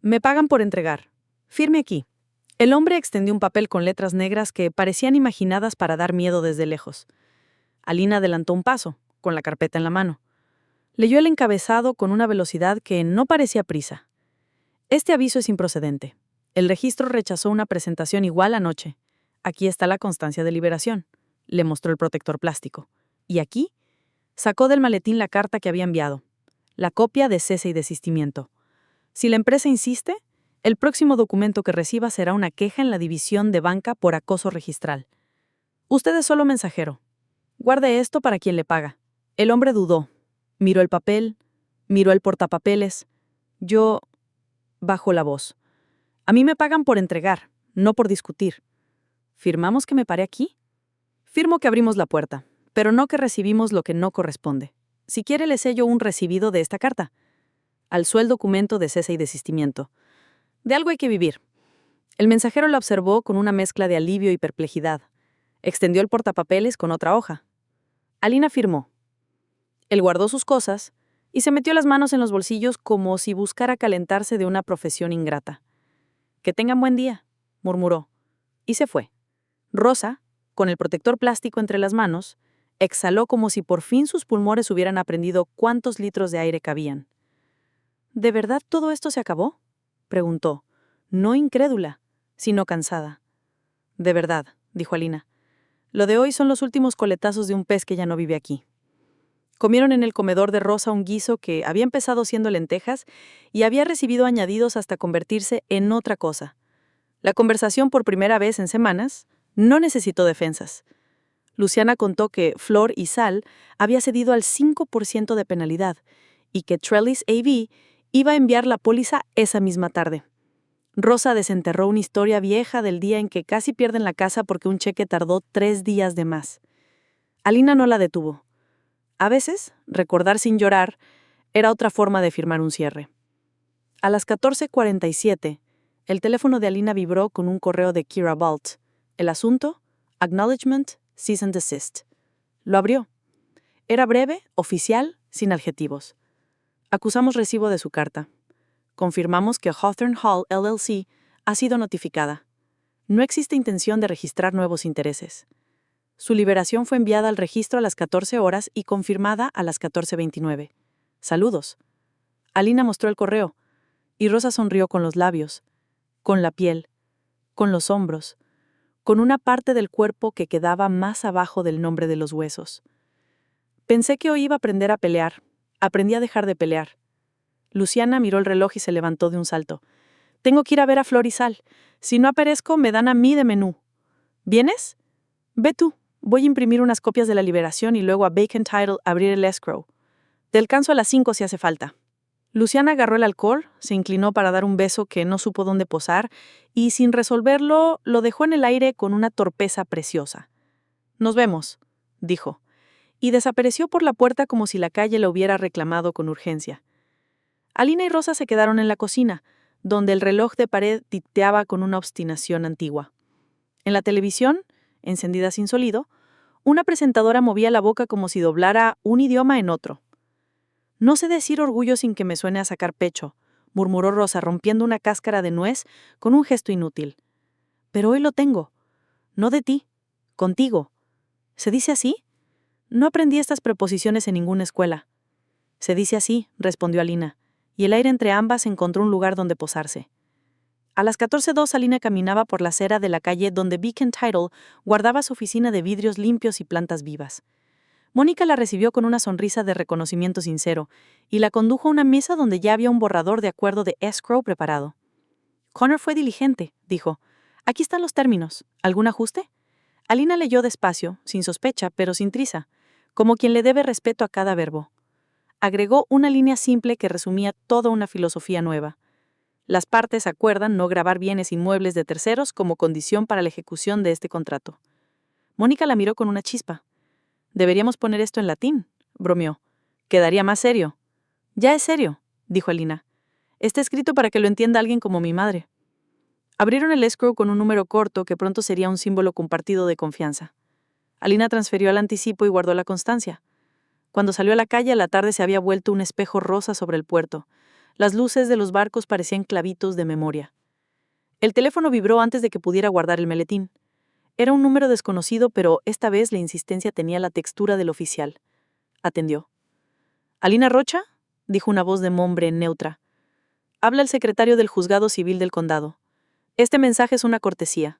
Me pagan por entregar. Firme aquí». El hombre extendió un papel con letras negras que parecían imaginadas para dar miedo desde lejos. Alina adelantó un paso, con la carpeta en la mano. Leyó el encabezado con una velocidad que no parecía prisa. Este aviso es improcedente. El registro rechazó una presentación igual anoche. Aquí está la constancia de liberación. Le mostró el protector plástico. Y aquí, sacó del maletín la carta que había enviado. La copia de cese y desistimiento. Si la empresa insiste, el próximo documento que reciba será una queja en la división de banca por acoso registral. Usted es solo mensajero. Guarde esto para quien le paga. El hombre dudó. Miró el papel, miró el portapapeles. Yo bajó la voz. A mí me pagan por entregar, no por discutir. ¿Firmamos que me paré aquí? Firmo que abrimos la puerta, pero no que recibimos lo que no corresponde. Si quiere le sello un recibido de esta carta. Alzó el documento de cese y desistimiento. De algo hay que vivir. El mensajero la observó con una mezcla de alivio y perplejidad. Extendió el portapapeles con otra hoja. Alina firmó. Él guardó sus cosas y se metió las manos en los bolsillos como si buscara calentarse de una profesión ingrata. «Que tengan buen día», murmuró, y se fue. Rosa, con el protector plástico entre las manos, exhaló como si por fin sus pulmones hubieran aprendido cuántos litros de aire cabían. «¿De verdad todo esto se acabó?», preguntó, no incrédula, sino cansada. «De verdad», dijo Alina. «Lo de hoy son los últimos coletazos de un pez que ya no vive aquí». Comieron en el comedor de Rosa un guiso que había empezado siendo lentejas y había recibido añadidos hasta convertirse en otra cosa. La conversación, por primera vez en semanas, no necesitó defensas. Luciana contó que Flor y Sal había cedido al 5% de penalidad y que Trellis AV iba a enviar la póliza esa misma tarde. Rosa desenterró una historia vieja del día en que casi pierden la casa porque un cheque tardó 3 días de más. Alina no la detuvo. A veces, recordar sin llorar era otra forma de firmar un cierre. A las 14:47, el teléfono de Alina vibró con un correo de Kira Balt. El asunto, Acknowledgement, Cease and Desist. Lo abrió. Era breve, oficial, sin adjetivos. Acusamos recibo de su carta. Confirmamos que Hawthorne Hall LLC ha sido notificada. No existe intención de registrar nuevos intereses. Su liberación fue enviada al registro a las 14 horas y confirmada a las 14:29. Saludos. Alina mostró el correo, y Rosa sonrió con los labios, con la piel, con los hombros, con una parte del cuerpo que quedaba más abajo del nombre de los huesos. Pensé que hoy iba a aprender a pelear. Aprendí a dejar de pelear. Luciana miró el reloj y se levantó de un salto. Tengo que ir a ver a Flor y Sal. Si no aparezco, me dan a mí de menú. ¿Vienes? Ve tú. Voy a imprimir unas copias de la liberación y luego a Bacon Title abrir el escrow. Te alcanzo a las 5 si hace falta. Luciana agarró el alcohol, se inclinó para dar un beso que no supo dónde posar y, sin resolverlo, lo dejó en el aire con una torpeza preciosa. Nos vemos, dijo, y desapareció por la puerta como si la calle la hubiera reclamado con urgencia. Alina y Rosa se quedaron en la cocina, donde el reloj de pared titeaba con una obstinación antigua. En la televisión, encendida sin sonido, una presentadora movía la boca como si doblara un idioma en otro. «No sé decir orgullo sin que me suene a sacar pecho», murmuró Rosa rompiendo una cáscara de nuez con un gesto inútil. «Pero hoy lo tengo. No de ti. Contigo. ¿Se dice así? No aprendí estas preposiciones en ninguna escuela». «Se dice así», respondió Alina, y el aire entre ambas encontró un lugar donde posarse. A las 14:02 Alina caminaba por la acera de la calle donde Beacon Title guardaba su oficina de vidrios limpios y plantas vivas. Mónica la recibió con una sonrisa de reconocimiento sincero y la condujo a una mesa donde ya había un borrador de acuerdo de escrow preparado. «Connor fue diligente», dijo. «Aquí están los términos. ¿Algún ajuste?» Alina leyó despacio, sin sospecha, pero sin trisa, como quien le debe respeto a cada verbo. Agregó una línea simple que resumía toda una filosofía nueva. Las partes acuerdan no gravar bienes inmuebles de terceros como condición para la ejecución de este contrato. Mónica la miró con una chispa. «Deberíamos poner esto en latín», bromeó. «Quedaría más serio». «Ya es serio», dijo Alina. «Está escrito para que lo entienda alguien como mi madre». Abrieron el escrow con un número corto que pronto sería un símbolo compartido de confianza. Alina transfirió al anticipo y guardó la constancia. Cuando salió a la calle, la tarde se había vuelto un espejo rosa sobre el puerto. Las luces de los barcos parecían clavitos de memoria. El teléfono vibró antes de que pudiera guardar el maletín. Era un número desconocido, pero esta vez la insistencia tenía la textura del oficial. Atendió. «¿Alina Rocha?», dijo una voz de hombre neutra. Habla el secretario del Juzgado Civil del Condado. Este mensaje es una cortesía.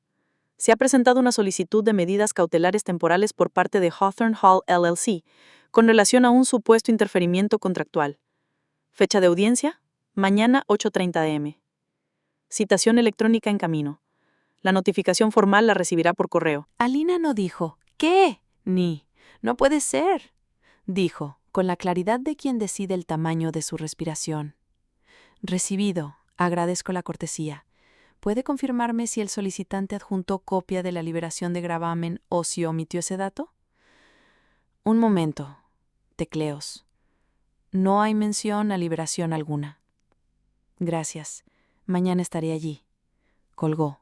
Se ha presentado una solicitud de medidas cautelares temporales por parte de Hawthorne Hall LLC con relación a un supuesto interferimiento contractual. Fecha de audiencia: mañana 8:30 am. Citación electrónica en camino. La notificación formal la recibirá por correo. Alina no dijo, ¿qué? Ni, no puede ser. Dijo, con la claridad de quien decide el tamaño de su respiración. Recibido, agradezco la cortesía. ¿Puede confirmarme si el solicitante adjuntó copia de la liberación de gravamen o si omitió ese dato? Un momento. Tecleos. No hay mención a liberación alguna. Gracias. Mañana estaré allí. Colgó.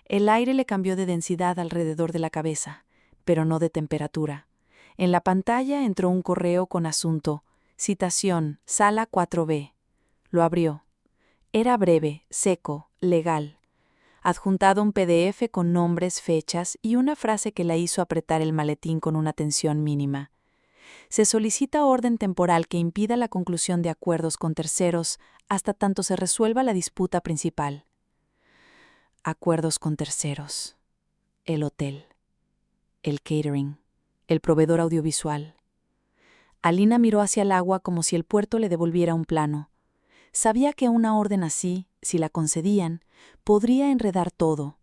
El aire le cambió de densidad alrededor de la cabeza, pero no de temperatura. En la pantalla entró un correo con asunto: citación, sala 4B. Lo abrió. Era breve, seco, legal. Adjuntado un PDF con nombres, fechas y una frase que la hizo apretar el maletín con una tensión mínima. Se solicita orden temporal que impida la conclusión de acuerdos con terceros hasta tanto se resuelva la disputa principal. Acuerdos con terceros. El hotel. El catering. El proveedor audiovisual. Alina miró hacia el agua como si el puerto le devolviera un plano. Sabía que una orden así, si la concedían, podría enredar todo.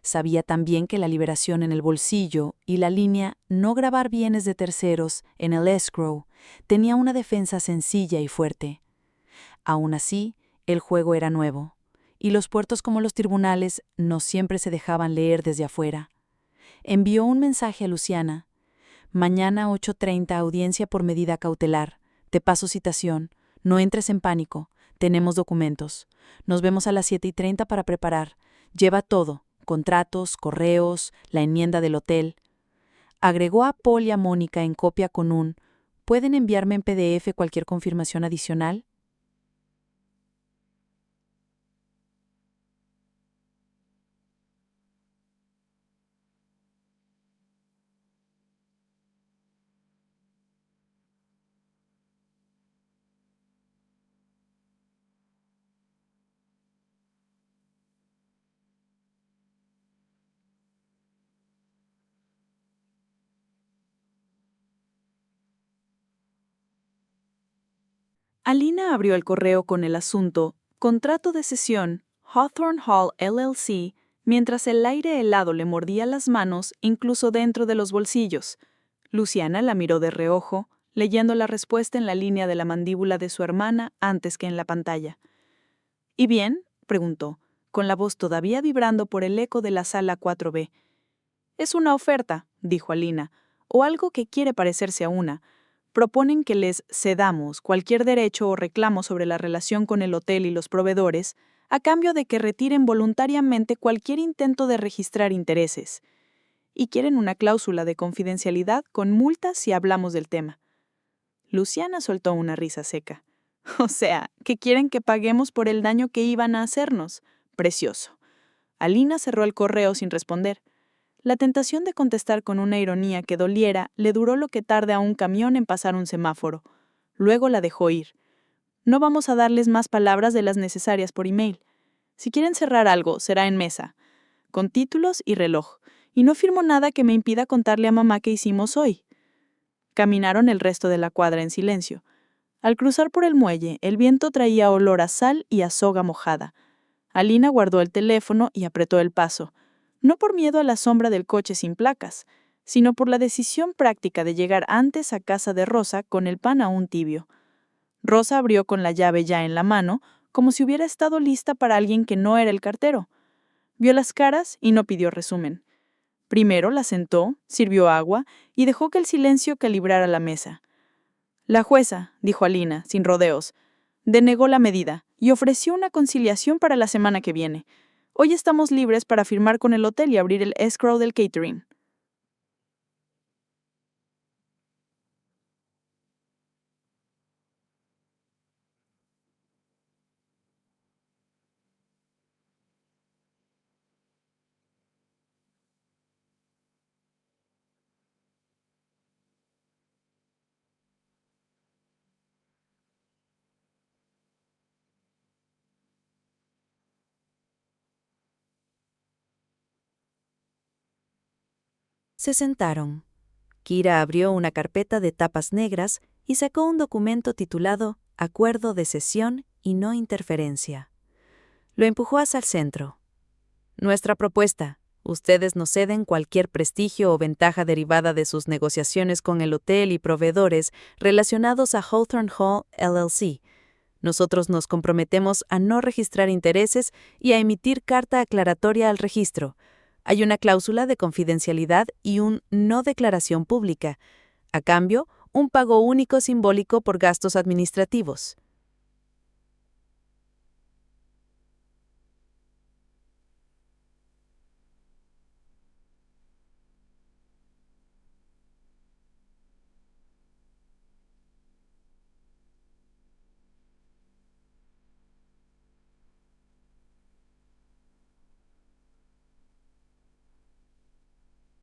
Sabía también que la liberación en el bolsillo y la línea no grabar bienes de terceros en el escrow tenía una defensa sencilla y fuerte. Aún así, el juego era nuevo, y los puertos como los tribunales no siempre se dejaban leer desde afuera. Envió un mensaje a Luciana. Mañana 8:30 audiencia por medida cautelar. Te paso citación. No entres en pánico. Tenemos documentos. Nos vemos a las 7:30 para preparar. Lleva todo. Contratos, correos, la enmienda del hotel. Agregó a Paul y a Mónica en copia con un: ¿pueden enviarme en PDF cualquier confirmación adicional? Alina abrió el correo con el asunto Contrato de cesión, Hawthorne Hall LLC, mientras el aire helado le mordía las manos, incluso dentro de los bolsillos. Luciana la miró de reojo, leyendo la respuesta en la línea de la mandíbula de su hermana antes que en la pantalla. ¿Y bien?, preguntó, con la voz todavía vibrando por el eco de la sala 4B. Es una oferta, dijo Alina, o algo que quiere parecerse a una. Proponen que les cedamos cualquier derecho o reclamo sobre la relación con el hotel y los proveedores, a cambio de que retiren voluntariamente cualquier intento de registrar intereses. Y quieren una cláusula de confidencialidad con multas si hablamos del tema. Luciana soltó una risa seca. O sea, que quieren que paguemos por el daño que iban a hacernos. Precioso. Alina cerró el correo sin responder. La tentación de contestar con una ironía que doliera le duró lo que tarda a un camión en pasar un semáforo. Luego la dejó ir. No vamos a darles más palabras de las necesarias por email. Si quieren cerrar algo, será en mesa, con títulos y reloj, y no firmo nada que me impida contarle a mamá qué hicimos hoy. Caminaron el resto de la cuadra en silencio. Al cruzar por el muelle, el viento traía olor a sal y a soga mojada. Alina guardó el teléfono y apretó el paso, no por miedo a la sombra del coche sin placas, sino por la decisión práctica de llegar antes a casa de Rosa con el pan aún tibio. Rosa abrió con la llave ya en la mano, como si hubiera estado lista para alguien que no era el cartero. Vio las caras y no pidió resumen. Primero la sentó, sirvió agua y dejó que el silencio calibrara la mesa. La jueza, dijo Alina, sin rodeos, denegó la medida y ofreció una conciliación para la semana que viene. Hoy estamos libres para firmar con el hotel y abrir el escrow del catering. Se sentaron. Kira abrió una carpeta de tapas negras y sacó un documento titulado Acuerdo de cesión y no interferencia. Lo empujó hacia el centro. Nuestra propuesta. Ustedes nos ceden cualquier prestigio o ventaja derivada de sus negociaciones con el hotel y proveedores relacionados a Hawthorne Hall LLC. Nosotros nos comprometemos a no registrar intereses y a emitir carta aclaratoria al registro. Hay una cláusula de confidencialidad y un no declaración pública. A cambio, un pago único simbólico por gastos administrativos.